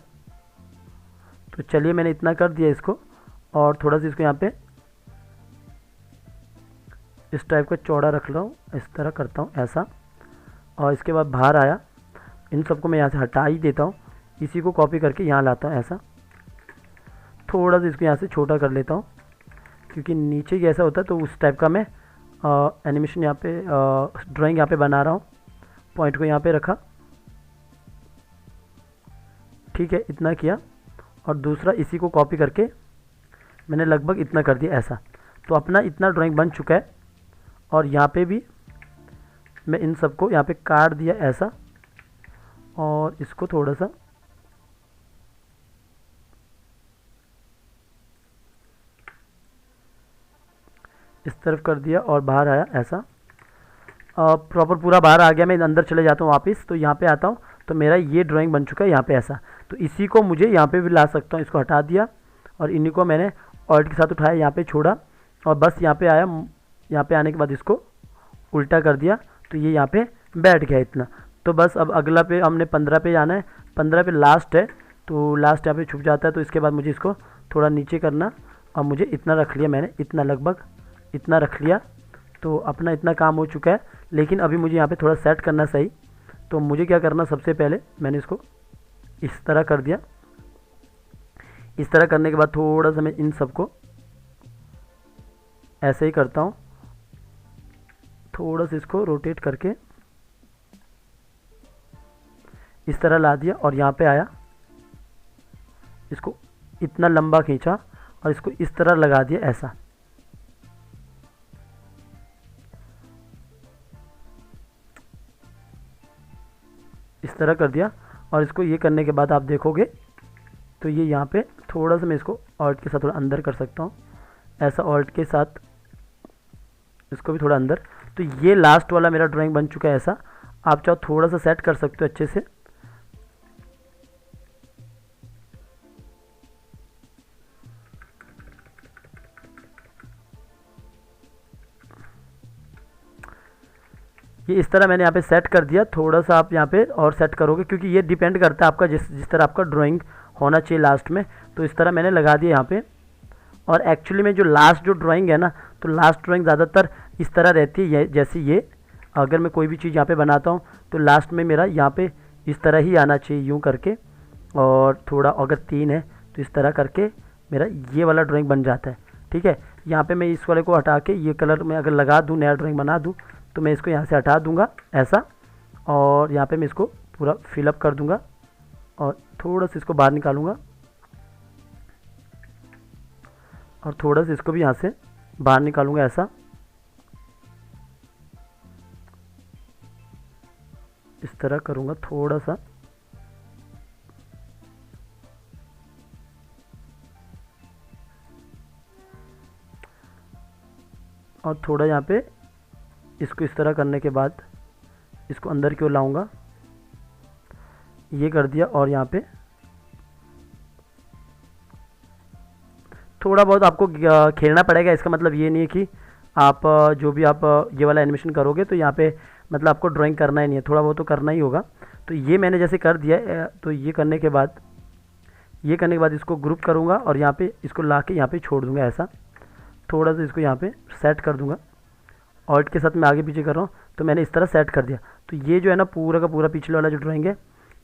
तो चलिए मैंने इतना कर दिया इसको, और थोड़ा सा इसको यहाँ पे इस टाइप का चौड़ा रख रहा हूँ, इस तरह करता हूँ ऐसा। और इसके बाद बाहर आया, इन सबको मैं यहाँ से हटा ही देता हूँ, इसी को कॉपी करके यहाँ लाता हूँ ऐसा। थोड़ा सा इसको यहाँ से छोटा कर लेता हूँ, क्योंकि नीचे ऐसा होता है, तो उस टाइप का मैं एनिमेशन यहाँ पे ड्राइंग यहाँ पे बना रहा हूँ। पॉइंट को यहाँ पे रखा, ठीक है, इतना किया। और दूसरा इसी को कॉपी करके मैंने लगभग इतना कर दिया ऐसा। तो अपना इतना ड्राइंग बन चुका है। और यहाँ पे भी मैं इन सबको यहाँ पे काट दिया ऐसा, और इसको थोड़ा सा इस तरफ कर दिया और बाहर आया ऐसा। प्रॉपर पूरा बाहर आ गया। मैं अंदर चले जाता हूँ वापस, तो यहाँ पे आता हूँ तो मेरा ये ड्राइंग बन चुका है यहाँ पे ऐसा। तो इसी को मुझे यहाँ पे भी ला सकता हूँ, इसको हटा दिया और इन्हीं को मैंने ऑल्ट के साथ उठाया, यहाँ पे छोड़ा और बस यहाँ पे आया। यहाँ पे आने के बाद इसको उल्टा कर दिया तो ये यहाँ पे बैठ गया इतना। तो बस अब अगला पे हमने 15 पे जाना है। 15 पे लास्ट है, तो लास्ट यहाँ पे छुप जाता है। तो इसके बाद मुझे इसको थोड़ा नीचे करना, और मुझे इतना रख लिया मैंने, इतना लगभग इतना रख लिया। तो अपना इतना काम हो चुका है, लेकिन अभी मुझे यहाँ पे थोड़ा सेट करना सही। तो मुझे क्या करना, सबसे पहले मैंने इसको इस तरह कर दिया। इस तरह करने के बाद थोड़ा सा मैं इन सबको ऐसे ही करता हूँ, थोड़ा सा इसको रोटेट करके इस तरह ला दिया और यहाँ पे आया, इसको इतना लंबा खींचा और इसको इस तरह लगा दिया ऐसा। इस तरह कर दिया और इसको ये करने के बाद आप देखोगे तो ये यहाँ पे थोड़ा सा मैं इसको ऑल्ट के साथ थोड़ा अंदर कर सकता हूँ ऐसा, ऑल्ट के साथ इसको भी थोड़ा अंदर। तो ये लास्ट वाला मेरा ड्राइंग बन चुका है ऐसा। आप चाहो थोड़ा सा सेट कर सकते हो अच्छे से। ये इस तरह मैंने यहाँ पे सेट कर दिया। थोड़ा सा आप यहाँ पे और सेट करोगे, क्योंकि ये डिपेंड करता है आपका जिस तरह आपका ड्राइंग होना चाहिए लास्ट में। तो इस तरह मैंने लगा दिया यहाँ पे। और एक्चुअली में जो लास्ट जो ड्राइंग है ना, तो लास्ट ड्राइंग ज़्यादातर इस तरह रहती है, जैसे ये अगर मैं कोई भी चीज़ यहाँ पे बनाता हूँ तो लास्ट में मेरा यहाँ पे इस तरह ही आना चाहिए, यूँ करके। और थोड़ा अगर 3 है तो इस तरह करके मेरा ये वाला ड्राइंग बन जाता है। ठीक है, यहाँ पे मैं इस वाले को हटा के ये कलर में अगर लगा दूँ, नया ड्राइंग बना दूँ, तो मैं इसको यहाँ से हटा दूँगा ऐसा। और यहाँ पे मैं इसको पूरा फिलअप कर दूँगा और थोड़ा सा इसको बाहर निकालूँगा और थोड़ा सा इसको भी यहाँ से बाहर निकालूँगा ऐसा। इस तरह करूँगा थोड़ा सा। और थोड़ा यहाँ पे इसको इस तरह करने के बाद इसको अंदर की ओर लाऊंगा, ये कर दिया। और यहाँ पे थोड़ा बहुत आपको खेलना पड़ेगा। इसका मतलब ये नहीं है कि आप जो भी आप ये वाला एनिमेशन करोगे तो यहाँ पे मतलब आपको ड्राइंग करना ही नहीं है, थोड़ा बहुत तो करना ही होगा। तो ये मैंने जैसे कर दिया, तो ये करने के बाद इसको ग्रुप करूँगा और यहाँ पे इसको ला के यहाँ पे छोड़ दूँगा ऐसा। थोड़ा सा इसको यहाँ पे सेट कर दूँगा, ऑल्ट के साथ मैं आगे पीछे कर रहा हूँ, तो मैंने इस तरह सेट कर दिया। तो ये जो है ना पूरा का पूरा पिछले वाला जो ड्राइंग है,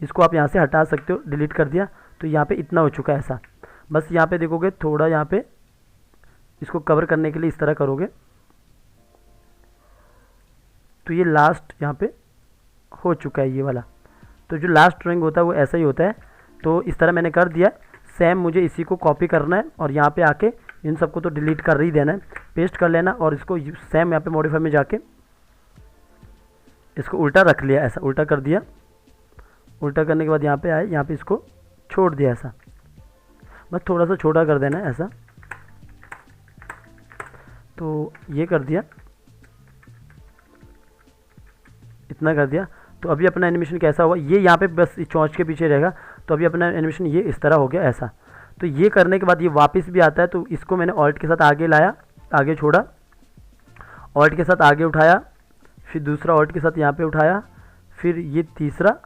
इसको आप यहाँ से हटा सकते हो, डिलीट कर दिया। तो यहाँ पे इतना हो चुका है ऐसा। बस यहाँ पे देखोगे थोड़ा यहाँ पे इसको कवर करने के लिए इस तरह करोगे तो ये लास्ट यहाँ पे हो चुका है ये वाला। तो जो लास्ट ड्राइंग होता है वो ऐसा ही होता है। तो इस तरह मैंने कर दिया। सेम मुझे इसी को कॉपी करना है और यहाँ पे आके इन सबको तो डिलीट कर ही देना है, पेस्ट कर लेना और इसको सेम यहाँ पे मॉडिफाई में जाके इसको उल्टा रख लिया ऐसा, उल्टा कर दिया। उल्टा करने के बाद यहाँ पे आए, यहाँ पे इसको छोड़ दिया ऐसा, बस थोड़ा सा छोटा कर देना है ऐसा। तो ये कर दिया, इतना कर दिया। तो अभी अपना एनिमेशन कैसा हुआ, ये यहाँ पे बस चोंच के पीछे रहेगा। तो अभी अपना एनिमेशन ये इस तरह हो गया ऐसा। तो ये करने के बाद ये वापस भी आता है। तो इसको मैंने ऑल्ट के साथ आगे लाया, आगे छोड़ा, ऑल्ट के साथ आगे उठाया, फिर दूसरा ऑल्ट के साथ यहाँ पे उठाया, फिर ये तीसरा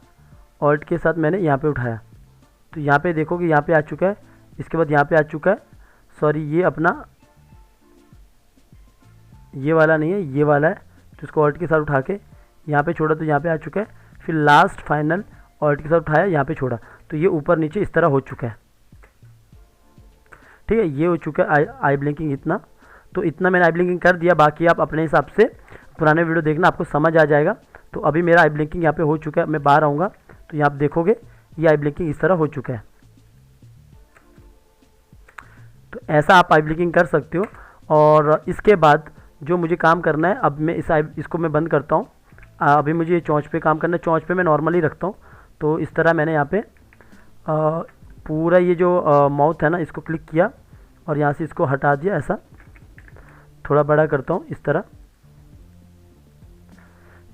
ऑल्ट के साथ मैंने यहाँ पे उठाया। तो यहाँ पे देखोगे यहाँ पे आ चुका है। इसके बाद यहाँ पे आ चुका है, सॉरी ये अपना ये वाला नहीं है, ये वाला है। तो इसको ऑल्ट के साथ उठा के यहाँ पे छोड़ा तो यहाँ पे आ चुका है। फिर लास्ट फाइनल ऑल्ट के साथ उठाया, यहाँ पे छोड़ा, तो ये ऊपर नीचे इस तरह हो चुका है। ठीक है, ये हो चुका है आई ब्लिंकिंग इतना। तो इतना मैंने आई ब्लिंकिंग कर दिया, बाकी आप अपने हिसाब से पुराने वीडियो देखना, आपको समझ आ जाएगा। तो अभी मेरा आई ब्लिंकिंग यहाँ पे हो चुका है। मैं बाहर आऊँगा तो यहाँ आप देखोगे ये आई ब्लिंकिंग इस तरह हो चुका है। तो ऐसा आप आई ब्लिंकिंग कर सकते हो। और इसके बाद जो मुझे काम करना है, अब मैं इसको मैं बंद करता हूँ। अभी मुझे ये चोंच पे काम करना है, चोंच पे मैं नॉर्मली रखता हूँ। तो इस तरह मैंने यहाँ पे पूरा ये जो माउथ है ना, इसको क्लिक किया और यहाँ से इसको हटा दिया। ऐसा थोड़ा बड़ा करता हूँ इस तरह।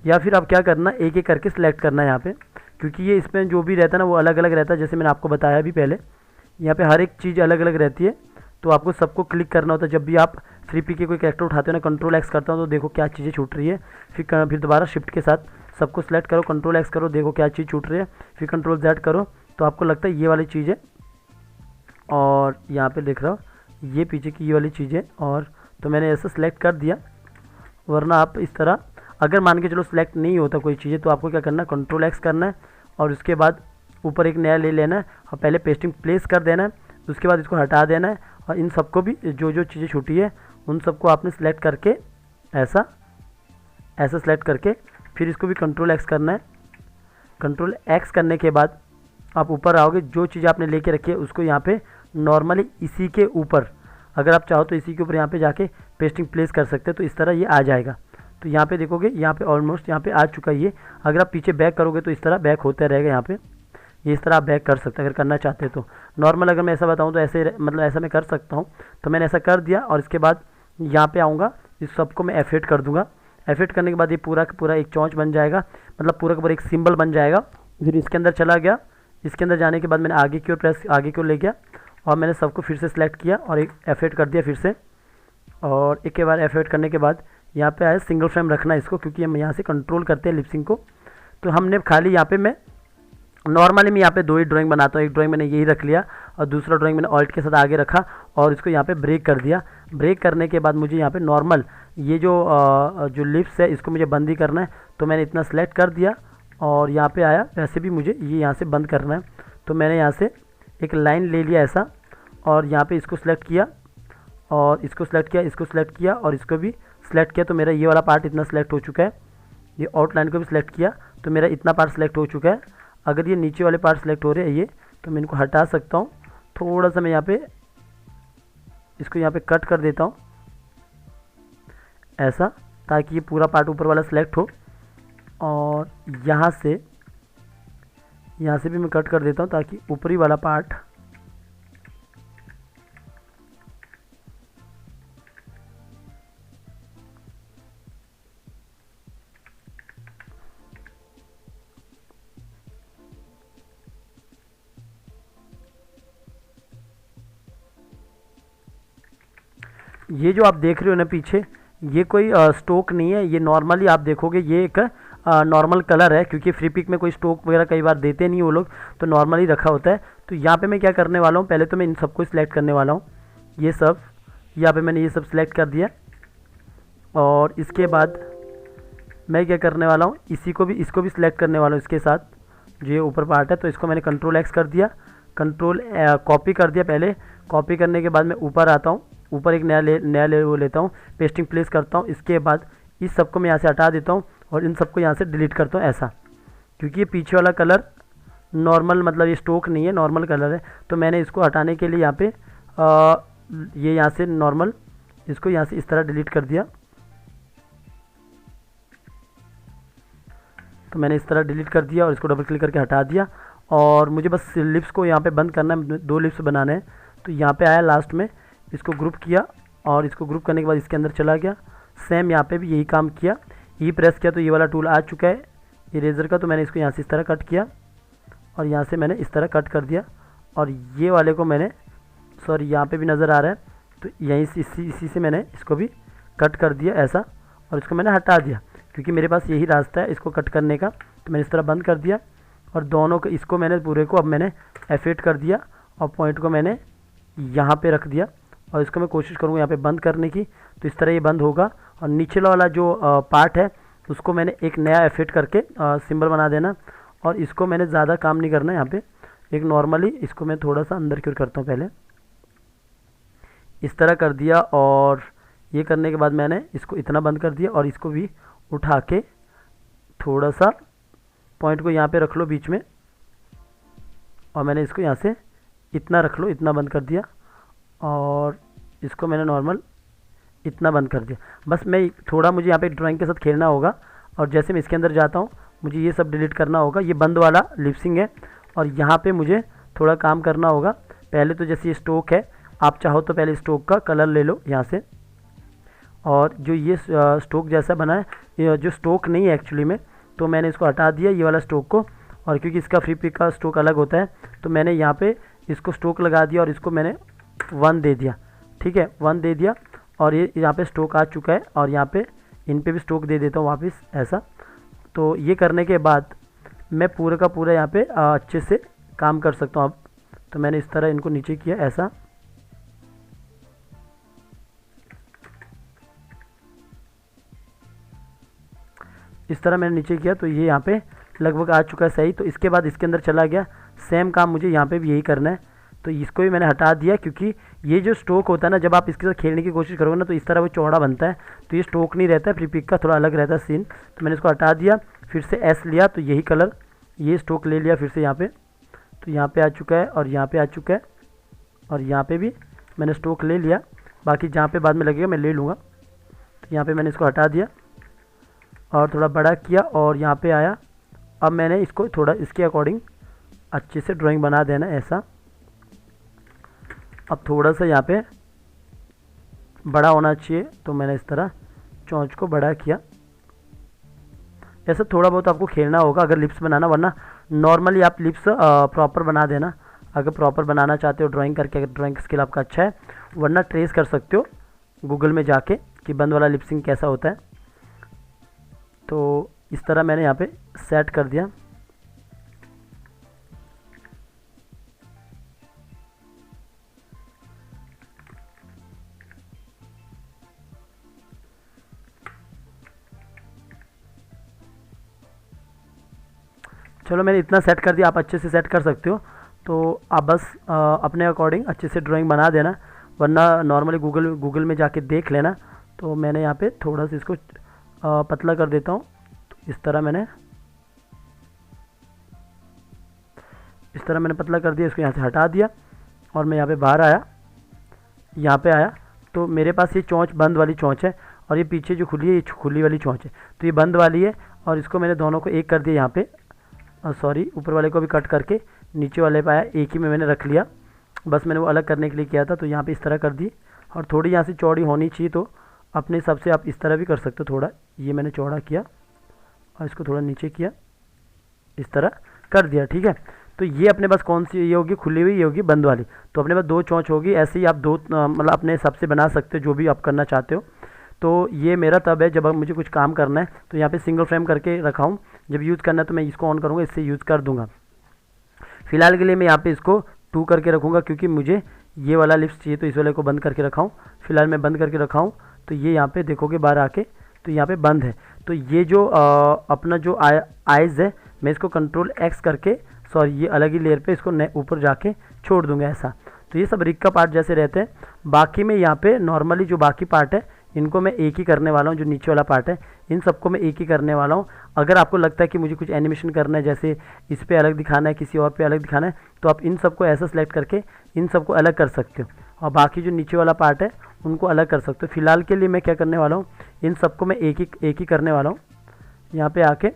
या फिर अब क्या करना, एक एक करके सिलेक्ट करना है यहाँ पे, क्योंकि ये इसमें जो भी रहता है ना वो अलग अलग रहता है। जैसे मैंने आपको बताया अभी पहले, यहाँ पे हर एक चीज़ अलग अलग रहती है, तो आपको सबको क्लिक करना होता है। जब भी आप 3P के कोई कैरेक्टर उठाते हो ना, कंट्रोल एक्स करता हूँ तो देखो क्या चीज़ें छूट रही है। फिर दोबारा शिफ्ट के साथ सबको सिलेक्ट करो, कंट्रोल एक्स करो, देखो क्या चीज़ छूट रही है। फिर कंट्रोल जेड करो तो आपको लगता है ये वाली चीज़ है, और यहाँ पे देख रहा हो ये पीछे की ये वाली चीज़ है। और तो मैंने ऐसा सिलेक्ट कर दिया। वरना आप इस तरह अगर मान के चलो सिलेक्ट नहीं होता कोई चीज़ें, तो आपको क्या करना है, कंट्रोल एक्स करना है और उसके बाद ऊपर एक नया ले लेना है और पहले पेस्टिंग प्लेस कर देना है। उसके बाद इसको हटा देना है और इन सबको भी जो जो चीज़ें छूटी है उन सबको आपने सेलेक्ट करके ऐसा सेलेक्ट करके फिर इसको भी कंट्रोल एक्स करना है। कंट्रोल एक्स करने के बाद आप ऊपर आओगे, जो चीज़ आपने लेके रखी है उसको यहाँ पे नॉर्मली इसी के ऊपर, अगर आप चाहो तो इसी के ऊपर यहाँ पे जाके पेस्टिंग प्लेस कर सकते हैं। तो इस तरह ये आ जाएगा। तो यहाँ पे देखोगे यहाँ पे ऑलमोस्ट यहाँ पे आ चुका है ये। अगर आप पीछे बैक करोगे तो इस तरह बैक होता रहेगा। यहाँ पे ये इस तरह आप बैक कर सकते हैं अगर करना चाहते हैं तो। नॉर्मल अगर मैं ऐसा बताऊँ तो ऐसे मतलब ऐसा मैं कर सकता हूँ। तो मैंने ऐसा कर दिया और इसके बाद यहाँ पे आऊँगा, इस सबको मैं एफेट कर दूँगा। एफेट करने के बाद ये पूरा का पूरा एक चौंच बन जाएगा, मतलब पूरा का पूरा एक सिंबल बन जाएगा। फिर इसके अंदर चला गया। इसके अंदर जाने के बाद मैंने आगे की ओर आगे की ओर ले गया और मैंने सबको फिर से सिलेक्ट किया और एक एफेट कर दिया फिर से। और एक के बार एफेट करने के बाद यहाँ पे आया सिंगल फ्रेम रखना है इसको, क्योंकि हम यहाँ से कंट्रोल करते हैं लिपसिंग को। तो हमने खाली यहाँ पे मैं नॉर्मली मैं यहाँ पे 2 ही ड्राइंग बनाता हूँ। एक ड्राइंग मैंने यही रख लिया और दूसरा ड्राइंग मैंने ऑल्ट के साथ आगे रखा और इसको यहाँ पे ब्रेक कर दिया। ब्रेक करने के बाद मुझे यहाँ पे नॉर्मल ये जो लिप्स है इसको मुझे बंद ही करना है। तो मैंने इतना सेलेक्ट कर दिया और यहाँ पे आया। वैसे भी मुझे ये यहाँ से बंद करना है, तो मैंने यहाँ से एक लाइन ले लिया ऐसा और यहाँ पे इसको सिलेक्ट किया और इसको सिलेक्ट किया, इसको सिलेक्ट किया और इसको भी सिलेक्ट किया। तो मेरा ये वाला पार्ट इतना सिलेक्ट हो चुका है। ये आउटलाइन को भी सिलेक्ट किया तो मेरा इतना पार्ट सिलेक्ट हो चुका है। अगर ये नीचे वाले पार्ट सिलेक्ट हो रहे हैं ये, तो मैं इनको हटा सकता हूँ। थोड़ा सा मैं यहाँ पे इसको यहाँ पे कट कर देता हूँ ऐसा, ताकि ये पूरा पार्ट ऊपर वाला सिलेक्ट हो। और यहाँ से भी मैं कट कर देता हूँ ताकि ऊपरी वाला पार्ट ये जो आप देख रहे हो ना पीछे, ये कोई स्टोक नहीं है। ये नॉर्मली आप देखोगे ये एक नॉर्मल कलर है, क्योंकि फ्री पिक में कोई स्टोक वगैरह कई बार देते नहीं वो लोग, तो नॉर्मली रखा होता है। तो यहाँ पे मैं क्या करने वाला हूँ, पहले तो मैं इन सबको सिलेक्ट करने वाला हूँ। ये सब यहाँ पे मैंने ये सब सिलेक्ट कर दिया और इसके बाद मैं क्या करने वाला हूँ, इसको भी सिलेक्ट करने वाला हूँ इसके साथ, जो ये ऊपर पार्ट है। तो इसको मैंने कंट्रोल एक्स कर दिया, कंट्रोल कॉपी कर दिया। पहले कॉपी करने के बाद मैं ऊपर आता हूँ, ऊपर एक नया वो लेता हूँ, पेस्टिंग प्लेस करता हूँ। इसके बाद इस सबको मैं यहाँ से हटा देता हूँ और इन सबको यहाँ से डिलीट करता हूँ ऐसा, क्योंकि ये पीछे वाला कलर नॉर्मल मतलब ये स्टोक नहीं है, नॉर्मल कलर है। तो मैंने इसको हटाने के लिए यहाँ पे ये यहाँ से नॉर्मल इसको यहाँ से इस तरह डिलीट कर दिया। तो मैंने इस तरह डिलीट कर दिया और इसको डबल क्लिक करके हटा दिया। और मुझे बस लिप्स को यहाँ पे बंद करना है, 2 लिप्स बनाने हैं। तो यहाँ पे आया लास्ट में, इसको ग्रुप किया और इसको ग्रुप करने के बाद इसके अंदर चला गया। सेम यहाँ पे भी यही काम किया, ई प्रेस किया तो ये वाला टूल आ चुका है इरेजर का। तो मैंने इसको यहाँ से इस तरह कट किया और यहाँ से मैंने इस तरह कट कर दिया। और ये वाले को मैंने सॉरी यहाँ पे भी नज़र आ रहा है, तो यहीं से इसी से मैंने इसको भी कट कर दिया ऐसा और इसको मैंने हटा दिया, क्योंकि मेरे पास यही रास्ता है इसको कट करने का। तो मैंने इस तरह बंद कर दिया और दोनों को इसको मैंने पूरे को अब मैंने एफेट कर दिया और पॉइंट को मैंने यहाँ पे रख दिया और इसको मैं कोशिश करूँगा यहाँ पे बंद करने की। तो इस तरह ये बंद होगा। और नीचे वाला जो पार्ट है उसको मैंने एक नया एफेक्ट करके सिंबल बना देना। और इसको मैंने ज़्यादा काम नहीं करना है, यहाँ पे एक नॉर्मली इसको मैं थोड़ा सा अंदर की ओर करता हूँ। पहले इस तरह कर दिया और ये करने के बाद मैंने इसको इतना बंद कर दिया और इसको भी उठा के थोड़ा सा पॉइंट को यहाँ पे रख लो बीच में और मैंने इसको यहाँ से इतना रख लो, इतना बंद कर दिया। और इसको मैंने नॉर्मल इतना बंद कर दिया। बस मैं थोड़ा मुझे यहाँ पे ड्राइंग के साथ खेलना होगा, और जैसे मैं इसके अंदर जाता हूँ मुझे ये सब डिलीट करना होगा। ये बंद वाला लिपसिंग है, और यहाँ पे मुझे थोड़ा काम करना होगा। पहले तो जैसे ये स्टोक है, आप चाहो तो पहले स्टोक का कलर ले लो यहाँ से, और जो ये स्टोक जैसा बना है, ये जो स्टोक नहीं है एक्चुअली में, तो मैंने इसको हटा दिया ये वाला स्टोक को। और क्योंकि इसका फ्री पिक का स्टोक अलग होता है, तो मैंने यहाँ पे इसको स्टोक लगा दिया और इसको मैंने 1 दे दिया। ठीक है, 1 दे दिया, और ये यहाँ पे स्टोक आ चुका है, और यहाँ पे इन पे भी स्टोक दे देता हूँ वापस ऐसा। तो ये करने के बाद मैं पूरा का पूरा यहाँ पे अच्छे से काम कर सकता हूँ अब। तो मैंने इस तरह इनको नीचे किया ऐसा, इस तरह मैंने नीचे किया, तो ये यहाँ पे लगभग आ चुका है सही। तो इसके बाद इसके अंदर चला गया, सेम काम मुझे यहाँ पे भी यही करना है। तो इसको भी मैंने हटा दिया, क्योंकि ये जो स्टोक होता है ना, जब आप इसके साथ खेलने की कोशिश करोगे ना, तो इस तरह वो चौड़ा बनता है, तो ये स्टोक नहीं रहता है, फ्री पिक का थोड़ा अलग रहता है सीन। तो मैंने इसको हटा दिया, फिर से एस लिया, तो यही कलर ये स्टोक ले लिया फिर से यहाँ पे। तो यहाँ पे आ चुका है, और यहाँ पे आ चुका है, और यहाँ पे भी मैंने स्टोक ले लिया। बाकी जहाँ पे बाद में लगेगा मैं ले लूँगा। तो यहाँ पे मैंने इसको हटा दिया और थोड़ा बड़ा किया, और यहाँ पे आया। अब मैंने इसको थोड़ा इसके अकॉर्डिंग अच्छे से ड्राइंग बना देना ऐसा। अब थोड़ा सा यहाँ पे बड़ा होना चाहिए, तो मैंने इस तरह चोंच को बड़ा किया। ऐसा थोड़ा बहुत आपको खेलना होगा अगर लिप्स बनाना, वरना नॉर्मली आप लिप्स प्रॉपर बना देना अगर प्रॉपर बनाना चाहते हो ड्राइंग करके, अगर ड्राइंग स्किल आपका अच्छा है। वरना ट्रेस कर सकते हो गूगल में जाके कि बंद वाला लिपसिंग कैसा होता है। तो इस तरह मैंने यहाँ पे सेट कर दिया। चलो मैंने इतना सेट कर दिया, आप अच्छे से सेट कर सकते हो। तो आप बस अपने अकॉर्डिंग अच्छे से ड्राइंग बना देना, वरना नॉर्मली गूगल में जाके देख लेना। तो मैंने यहाँ पे थोड़ा सा इसको पतला कर देता हूँ। तो इस तरह मैंने पतला कर दिया, इसको यहाँ से हटा दिया, और मैं यहाँ पे बाहर आया, यहाँ पे आया। तो मेरे पास ये चोंच बंद वाली चोंच है, और ये पीछे जो खुली है ये खुली वाली चोंच है। तो ये बंद वाली है, और इसको मैंने दोनों को एक कर दिया यहाँ पे, सॉरी ऊपर वाले को भी कट करके नीचे वाले पे आया, एक ही में मैंने रख लिया। बस मैंने वो अलग करने के लिए किया था। तो यहाँ पे इस तरह कर दी, और थोड़ी यहाँ से चौड़ी होनी चाहिए, तो अपने हिसाब से आप इस तरह भी कर सकते हो। थोड़ा ये मैंने चौड़ा किया और इसको थोड़ा नीचे किया, इस तरह कर दिया। ठीक है, तो ये अपने पास कौन सी ये होगी, खुली हुई, ये होगी बंद वाली। तो अपने पास 2 चोंच होगी। ऐसे ही आप 2 मतलब अपने हिसाब से बना सकते हो जो भी आप करना चाहते हो। तो ये मेरा तब है जब मुझे कुछ काम करना है। तो यहाँ पे सिंगल फ्रेम करके रखा हूँ, जब यूज़ करना है तो मैं इसको ऑन करूँगा, इससे यूज़ कर दूँगा। फिलहाल के लिए मैं यहाँ पे इसको 2 करके रखूँगा, क्योंकि मुझे ये वाला लिप्स चाहिए, तो इस वाले को बंद करके रखा हूँ। फिलहाल मैं बंद करके रखा हूँ। तो ये यहाँ पे देखोगे बाहर आके, तो यहाँ पे बंद है। तो ये जो अपना जो आइज़ है, मैं इसको कंट्रोल X करके, सॉरी ये अलग ही लेयर पे इसको ऊपर जाके छोड़ दूंगा ऐसा। तो ये सब रिग का पार्ट जैसे रहते हैं। बाकी में यहाँ पे नॉर्मली जो बाकी पार्ट है इनको मैं एक ही करने वाला हूँ। जो नीचे वाला पार्ट है इन सबको मैं एक ही करने वाला हूँ। अगर आपको लगता है कि मुझे कुछ एनिमेशन करना है, जैसे इस पे अलग दिखाना है, किसी और पे अलग दिखाना है, तो आप इन सबको ऐसा सेलेक्ट करके इन सबको अलग कर सकते हो, और बाकी जो नीचे वाला पार्ट है उनको अलग कर सकते हो। फिलहाल के लिए मैं क्या करने वाला हूँ, इन सबको मैं एक ही करने वाला हूँ। यहाँ पे आके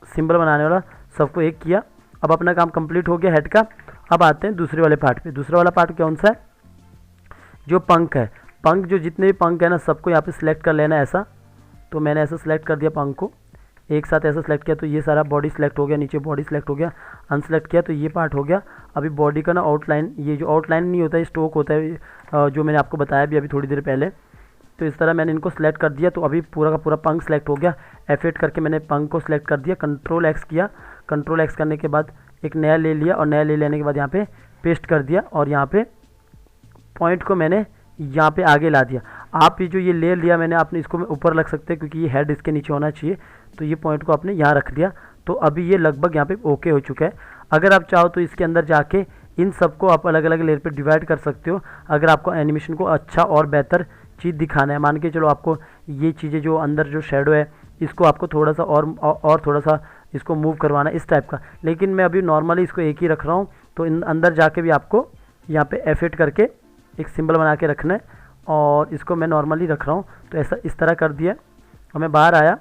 सिंबल बनाने वाला, सबको एक किया। अब अपना काम कंप्लीट हो गया हेड का। अब आते हैं दूसरे वाले पार्ट पे। दूसरा वाला पार्ट कौन सा है, जो पंख है। पंख जो जितने भी पंख है ना, सबको यहाँ पे सिलेक्ट कर लेना ऐसा। तो मैंने ऐसा सिलेक्ट कर दिया, पंख को एक साथ ऐसा सिलेक्ट किया, तो ये सारा बॉडी सिलेक्ट हो गया, नीचे बॉडी सिलेक्ट हो गया, अनसिलेक्ट किया तो ये पार्ट हो गया। अभी बॉडी का ना आउटलाइन, ये जो आउटलाइन नहीं होता है स्टोक होता है, जो मैंने आपको बताया भी अभी थोड़ी देर पहले। तो इस तरह मैंने इनको सिलेक्ट कर दिया। तो अभी पूरा का पूरा पंख सिलेक्ट हो गया। F8 करके मैंने पंख को सिलेक्ट कर दिया, कंट्रोल X किया। कंट्रोल X करने के बाद एक नया ले लिया, और नया ले लेने के बाद यहाँ पे पेस्ट कर दिया, और यहाँ पे पॉइंट को मैंने यहाँ पे आगे ला दिया। आप ये जो ये ले लिया मैंने, आपने इसको ऊपर रख सकते हैं क्योंकि ये हेड इसके नीचे होना चाहिए। तो ये पॉइंट को आपने यहाँ रख दिया। तो अभी ये लगभग यहाँ पे ओके हो चुका है। अगर आप चाहो तो इसके अंदर जाके इन सबको आप अलग अलग लेयर पे डिवाइड कर सकते हो। अगर आपको एनिमेशन को अच्छा और बेहतर चीज़ दिखाना है, मान के चलो आपको ये चीज़ें जो अंदर जो शेडो है इसको आपको थोड़ा सा और थोड़ा सा इसको मूव करवाना इस टाइप का, लेकिन मैं अभी नॉर्मली इसको एक ही रख रहा हूँ। तो इन अंदर जाके भी आपको यहाँ पे F8 करके एक सिंबल बना के रखना है, और इसको मैं नॉर्मली रख रहा हूँ। तो ऐसा इस तरह कर दिया और मैं बाहर आया।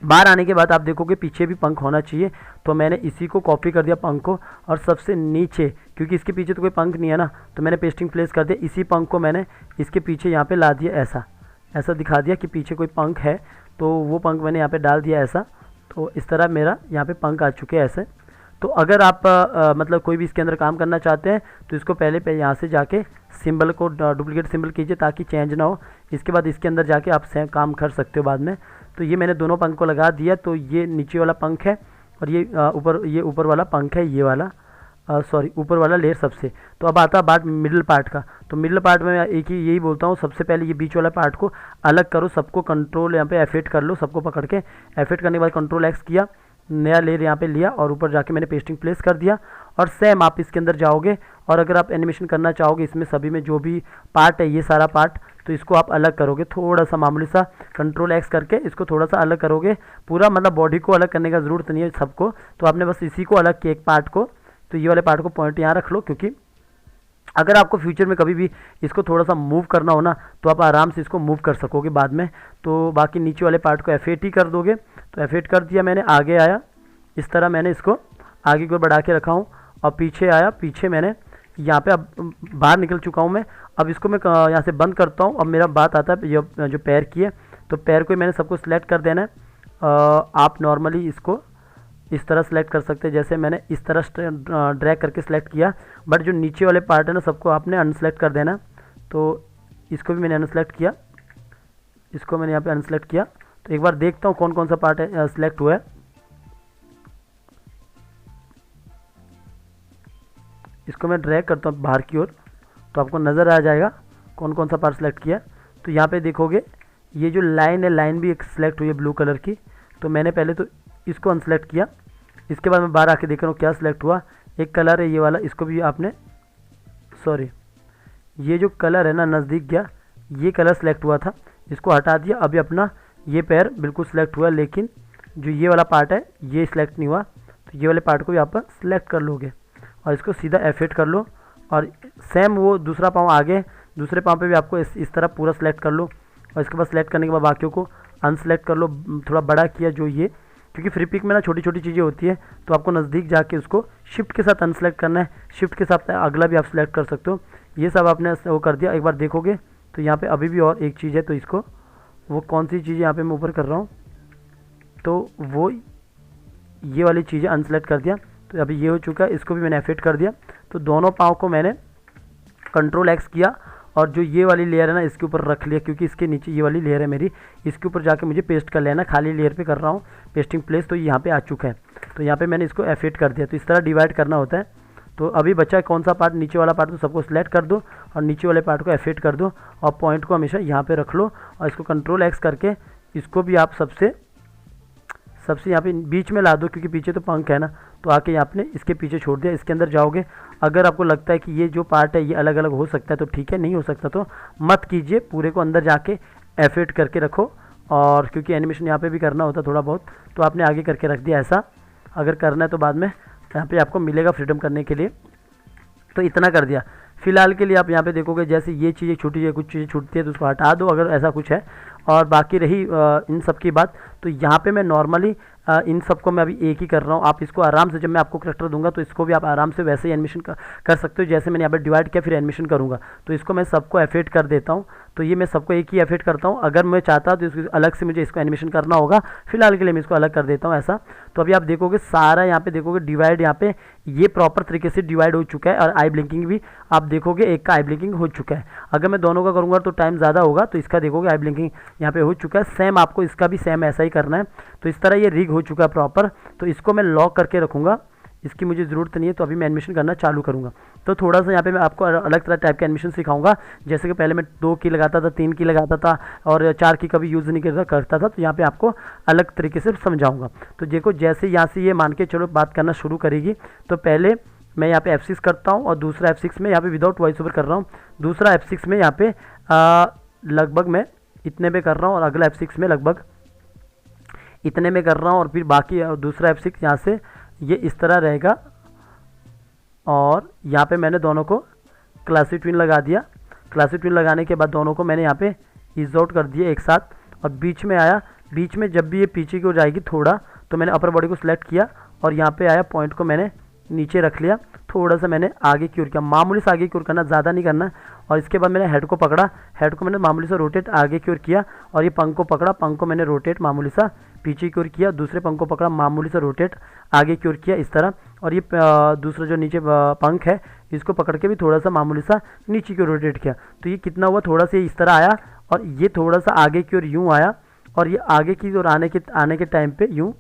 बाहर आने के बाद आप देखोगे पीछे भी पंख होना चाहिए, तो मैंने इसी को कॉपी कर दिया पंख को, और सबसे नीचे क्योंकि इसके पीछे तो कोई पंख नहीं है ना, तो मैंने पेस्टिंग प्लेस कर दिया। इसी पंख को मैंने इसके पीछे यहाँ पे ला दिया, ऐसा दिखा दिया कि पीछे कोई पंख है, तो वो पंख मैंने यहाँ पे डाल दिया ऐसा। तो इस तरह मेरा यहाँ पे पंख आ चुके हैं ऐसे। तो अगर आप मतलब कोई भी इसके अंदर काम करना चाहते हैं तो इसको पहले यहाँ से जाके सिंबल को डुप्लीकेट सिंबल कीजिए ताकि चेंज ना हो। इसके बाद इसके अंदर जाके आप काम कर सकते हो बाद में। तो ये मैंने दोनों पंख को लगा दिया। तो ये नीचे वाला पंख है और ये ऊपर वाला पंख है, ये वाला सॉरी ऊपर वाला लेयर सबसे। तो अब आता बात मिडिल पार्ट का। तो मिडिल पार्ट में मैं एक ही यही बोलता हूँ, सबसे पहले ये बीच वाला पार्ट को अलग करो, सबको कंट्रोल यहाँ पे F8 कर लो, सबको पकड़ के F8 करने के बाद कंट्रोल X किया, नया लेयर यहाँ पे लिया और ऊपर जाके मैंने पेस्टिंग प्लेस कर दिया। और सेम आप इसके अंदर जाओगे और अगर आप एनिमेशन करना चाहोगे इसमें सभी में जो भी पार्ट है ये सारा पार्ट, तो इसको आप अलग करोगे, थोड़ा सा मामूली सा कंट्रोल X करके इसको थोड़ा सा अलग करोगे। पूरा मतलब बॉडी को अलग करने का ज़रूरत नहीं है सबको, तो आपने बस इसी को अलग किया एक पार्ट को। तो ये वाले पार्ट को पॉइंट यहाँ रख लो, क्योंकि अगर आपको फ्यूचर में कभी भी इसको थोड़ा सा मूव करना हो ना तो आप आराम से इसको मूव कर सकोगे बाद में। तो बाकी नीचे वाले पार्ट को F8 ही कर दोगे। तो F8 कर दिया मैंने, आगे आया, इस तरह मैंने इसको आगे की ओर बढ़ा के रखा हूँ और पीछे आया, पीछे मैंने यहाँ पे अब बाहर निकल चुका हूँ मैं। अब इसको मैं यहाँ से बंद करता हूँ। अब मेरा बात आता है ये जो पैर की है, तो पैर को मैंने सबको सिलेक्ट कर देना है। आप नॉर्मली इसको इस तरह सेलेक्ट कर सकते हैं, जैसे मैंने इस तरह ड्रैग करके सिलेक्ट किया। बट जो नीचे वाले पार्ट है ना सबको आपने अनसेलेक्ट कर देना। तो इसको भी मैंने अनसेलेक्ट किया, इसको मैंने यहाँ पे अनसेलेक्ट किया। तो एक बार देखता हूँ कौन कौन सा पार्ट है सिलेक्ट हुआ है। इसको मैं ड्रैग करता हूँ बाहर की ओर, तो आपको नज़र आ जाएगा कौन कौन सा पार्ट सेलेक्ट किया। तो यहाँ पे देखोगे ये जो लाइन है, लाइन भी एक सिलेक्ट हुई है ब्लू कलर की। तो मैंने पहले तो इसको अनसेलेक्ट किया, इसके बाद मैं बाहर आके देख रहा हूँ क्या सिलेक्ट हुआ। एक कलर है ये वाला, इसको भी आपने सॉरी ये जो कलर है ना नज़दीक गया, ये कलर सेलेक्ट हुआ था, इसको हटा दिया। अभी अपना ये पैर बिल्कुल सेलेक्ट हुआ, लेकिन जो ये वाला पार्ट है ये सिलेक्ट नहीं हुआ। तो ये वाले पार्ट को भी आप सेलेक्ट कर लोगे और इसको सीधा F8 कर लो। और सेम वो दूसरा पाँव आगे, दूसरे पाँव पे भी आपको इस तरह पूरा सेलेक्ट कर लो। और इसके बाद सेलेक्ट करने के बाद बाकियों को अनसेलेक्ट कर लो। थोड़ा बड़ा किया जो ये, क्योंकि फ्री पिक में ना छोटी छोटी चीज़ें होती है, तो आपको नज़दीक जाके उसको शिफ्ट के साथ अनसेलेक्ट करना है। शिफ्ट के साथ अगला भी आप सेलेक्ट कर सकते हो। ये सब आपने वो कर दिया। एक बार देखोगे तो यहाँ पे अभी भी और एक चीज़ है, तो इसको वो कौन सी चीज़ यहाँ पे मैं ऊपर कर रहा हूँ, तो वो ये वाली चीज़ें अनसेलेक्ट कर दिया। तो अभी ये हो चुका है, इसको भी मैंने F8 कर दिया। तो दोनों पाँव को मैंने कंट्रोल X किया और जो ये वाली लेयर है ना इसके ऊपर रख लिया, क्योंकि इसके नीचे ये वाली लेयर है मेरी, इसके ऊपर जाके मुझे पेस्ट कर लेना। खाली लेयर पे कर रहा हूँ पेस्टिंग प्लेस, तो यहाँ पे आ चुका है। तो यहाँ पे मैंने इसको F8 कर दिया। तो इस तरह डिवाइड करना होता है। तो अभी बचा कौन सा पार्ट, नीचे वाला पार्ट, तो सबको सिलेक्ट कर दो और नीचे वाले पार्ट को F8 कर दो और पॉइंट को हमेशा यहाँ पर रख लो और इसको कंट्रोल X करके इसको भी आप सबसे यहाँ पे बीच में ला दो, क्योंकि पीछे तो पंख है ना, तो आके आपने इसके पीछे छोड़ दिया। इसके अंदर जाओगे, अगर आपको लगता है कि ये जो पार्ट है ये अलग अलग हो सकता है तो ठीक है, नहीं हो सकता तो मत कीजिए, पूरे को अंदर जाके F8 करके रखो। और क्योंकि एनिमेशन यहाँ पे भी करना होता है थोड़ा बहुत, तो आपने आगे करके रख दिया ऐसा। अगर करना है तो बाद में यहाँ पे आपको मिलेगा फ्रीडम करने के लिए। तो इतना कर दिया। फिलहाल के लिए आप यहाँ पे देखोगे जैसे ये चीज़ें छूटी है, कुछ चीज़ें छूटती है तो उसको हटा दो अगर ऐसा कुछ है। और बाकी रही इन सब की बात, तो यहाँ पे मैं नॉर्मली इन सबको मैं अभी एक ही कर रहा हूँ। आप इसको आराम से, जब मैं आपको करेक्टर दूंगा तो इसको भी आप आराम से वैसे ही एनिमेशन कर सकते हो जैसे मैंने यहाँ पे डिवाइड किया फिर एनिमेशन करूँगा। तो इसको मैं सबको F8 कर देता हूँ। तो ये मैं सबको एक ही F8 करता हूँ। अगर मैं चाहता तो इसको अलग से मुझे इसको एनिमेशन करना होगा, फिलहाल के लिए मैं इसको अलग कर देता हूँ ऐसा। तो अभी आप देखोगे सारा यहाँ पे देखोगे डिवाइड, यहाँ पे ये प्रॉपर तरीके से डिवाइड हो चुका है। और आई ब्लिंकिंग भी आप देखोगे एक का आई ब्लिंकिंग हो चुका है। अगर मैं दोनों का करूँगा तो टाइम ज़्यादा होगा, तो इसका देखोगे आई ब्लिंकिंग यहाँ पे हो चुका है। सेम आपको इसका भी सेम ऐसा ही करना है। तो इस तरह ये रिग हो चुका है प्रॉपर। तो इसको मैं लॉक करके रखूँगा, इसकी मुझे ज़रूरत नहीं है। तो अभी मैं एनिमेशन करना चालू करूँगा। तो थोड़ा सा यहाँ पे मैं आपको अलग तरह टाइप का एनिमेशन सिखाऊंगा। जैसे कि पहले मैं 2 की लगाता था, 3 की लगाता था और 4 की कभी यूज़ नहीं करता था। तो यहाँ पे आपको अलग तरीके से समझाऊंगा। तो देखो जैसे यहाँ से ये मान के चलो बात करना शुरू करेगी, तो पहले मैं यहाँ पे F6 करता हूँ और दूसरा F6 में यहाँ पे विदाउट वॉइस ओवर कर रहा हूँ। दूसरा F6 में यहाँ पे लगभग मैं इतने पे कर रहा हूँ और अगला F6 में लगभग इतने में कर रहा हूँ। और फिर बाकी दूसरा F6 यहाँ से ये इस तरह रहेगा। और यहाँ पे मैंने दोनों को क्लासिक ट्विन लगा दिया। क्लासिक ट्विन लगाने के बाद दोनों को मैंने यहाँ पे ईज आउट कर दिया एक साथ, और बीच में आया। बीच में जब भी ये पीछे की ओर जाएगी थोड़ा, तो मैंने अपर बॉडी को सिलेक्ट किया और यहाँ पे आया, पॉइंट को मैंने नीचे रख लिया, थोड़ा सा मैंने आगे की ओर किया, मामूली से आगे की ओर करना, ज़्यादा नहीं करना। और इसके बाद मैंने हेड को पकड़ा, हेड को मैंने मामूली सा रोटेट आगे की ओर किया, और ये पंख को पकड़ा, पंख को मैंने रोटेट मामूली सा पीछे की ओर किया, दूसरे पंख को पकड़ा, मामूली सा रोटेट आगे की ओर किया इस तरह। और ये दूसरा जो नीचे पंख है इसको पकड़ के भी थोड़ा सा मामूली सा नीचे की ओर रोटेट किया। तो ये कितना हुआ, थोड़ा सा इस तरह आया, और ये थोड़ा सा आगे की ओर यूँ आया, और ये आगे की ओर आने के टाइम पे यूँ।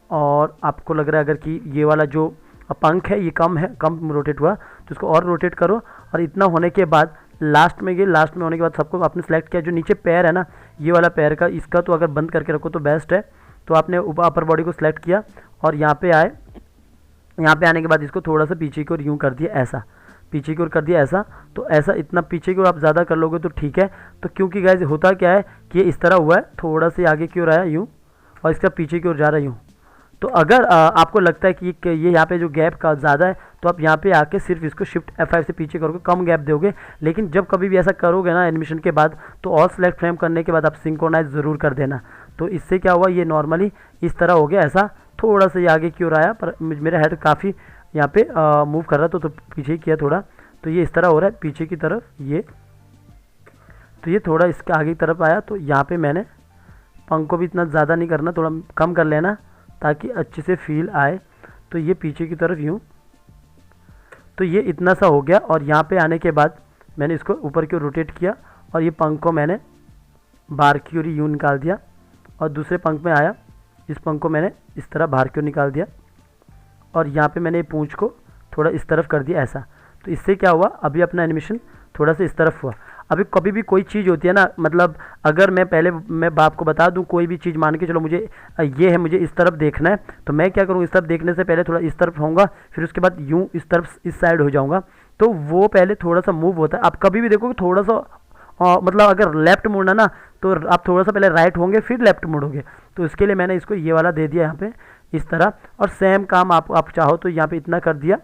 और आपको लग रहा है अगर कि ये वाला जो पंख है ये कम रोटेट हुआ, तो इसको और रोटेट करो। और इतना होने के बाद लास्ट में होने के बाद सबको आपने सेलेक्ट किया। जो नीचे पैर है ना, ये वाला पैर का, इसका तो अगर बंद करके रखो तो बेस्ट है। तो आपने अपर बॉडी को सिलेक्ट किया और यहाँ पे आए, यहाँ पे आने के बाद इसको थोड़ा सा पीछे की ओर यूँ कर दिया ऐसा, पीछे की ओर कर दिया ऐसा। तो ऐसा इतना पीछे की ओर आप ज़्यादा कर लोगे तो ठीक है। तो क्योंकि गाइस होता क्या है कि ये इस तरह हुआ है, थोड़ा सा आगे की ओर आया यूँ, और इसका पीछे की ओर जा रहा है यूँ। तो अगर आपको लगता है कि ये यहाँ पे जो गैप का ज़्यादा है, तो आप यहाँ पे आके सिर्फ इसको शिफ्ट F5 से पीछे करोगे, कम गैप दोगे। लेकिन जब कभी भी ऐसा करोगे ना एनिमेशन के बाद, तो ऑल सेलेक्ट फ्रेम करने के बाद आप सिंक्रोनाइज ज़रूर कर देना। तो इससे क्या हुआ, ये नॉर्मली इस तरह हो गया ऐसा, थोड़ा सा ये आगे की ओर आया, पर मेरा हेड काफ़ी यहाँ पे मूव कर रहा था, तो पीछे किया थोड़ा, तो ये इस तरह हो रहा है पीछे की तरफ ये। तो ये थोड़ा इसके आगे की तरफ आया, तो यहाँ पे मैंने पंख को भी इतना ज़्यादा नहीं करना, थोड़ा कम कर लेना ताकि अच्छे से फील आए। तो ये पीछे की तरफ यूँ, तो ये इतना सा हो गया। और यहाँ पे आने के बाद मैंने इसको ऊपर की ओर रोटेट किया, और ये पंख को मैंने बाहर की ओर यूँ निकाल दिया, और दूसरे पंख में आया, इस पंख को मैंने इस तरह बाहर की ओर निकाल दिया, और यहाँ पे मैंने पूंछ को थोड़ा इस तरफ कर दिया ऐसा। तो इससे क्या हुआ, अभी अपना एनिमेशन थोड़ा सा इस तरफ हुआ। अभी कभी भी कोई चीज़ होती है ना, मतलब अगर मैं बाप को बता दूं कोई भी चीज़, मान के चलो मुझे ये है, मुझे इस तरफ देखना है, तो मैं क्या करूँ, इस तरफ देखने से पहले थोड़ा इस तरफ होऊंगा, फिर उसके बाद यूँ इस तरफ इस साइड हो जाऊँगा, तो वो पहले थोड़ा सा मूव होता है। आप कभी भी देखोगे थोड़ा सा मतलब अगर लेफ्ट मुड़ना ना, तो आप थोड़ा सा पहले राइट होंगे फिर लेफ्ट मुड़ोगे। तो इसके लिए मैंने इसको ये वाला दे दिया यहाँ पे इस तरह। और सेम काम आप चाहो तो यहाँ पे इतना कर दिया।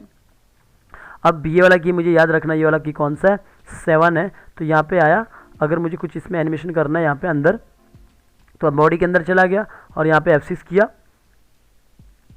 अब ये वाला की मुझे याद रखना, ये वाला की कौन सा है, 7 है। तो यहाँ पे आया, अगर मुझे कुछ इसमें एनिमेशन करना है यहाँ पे अंदर, तो बॉडी के अंदर चला गया और यहाँ पे F6 किया,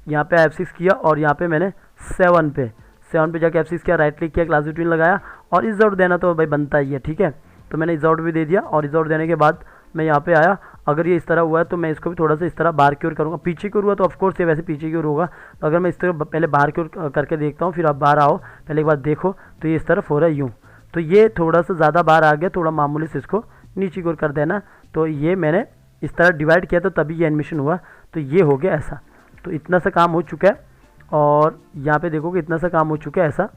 यहाँ पे F6 किया, और यहाँ पे मैंने 7 पे जाके F6 किया, राइट क्लिक किया, क्लासिक ट्विन लगाया, और इज आउट देना तो भाई बनता ही है, ठीक है। तो मैंने इज आउट भी दे दिया, और इज आउट देने के बाद मैं यहाँ पे आया। अगर ये इस तरह हुआ है तो मैं इसको भी थोड़ा सा इस तरह बाहर की ओर करूँगा। पीछे की ओर हुआ तो ऑफकोर्स ये वैसे पीछे की ओर होगा। तो अगर मैं इस तरह पहले बाहर की ओर करके देखता हूँ, फिर आप बाहर आओ, पहले एक बार देखो, तो ये इस तरफ हो रहा है यूँ। तो ये थोड़ा सा ज़्यादा बाहर आ गया, थोड़ा मामूली से इसको नीचे की ओर कर देना। तो ये मैंने इस तरह डिवाइड किया, तो तभी ये एनिमेशन हुआ। तो ये हो गया ऐसा। तो इतना सा काम हो चुका है, और यहाँ पे देखोगे इतना सा काम हो चुका है ऐसा,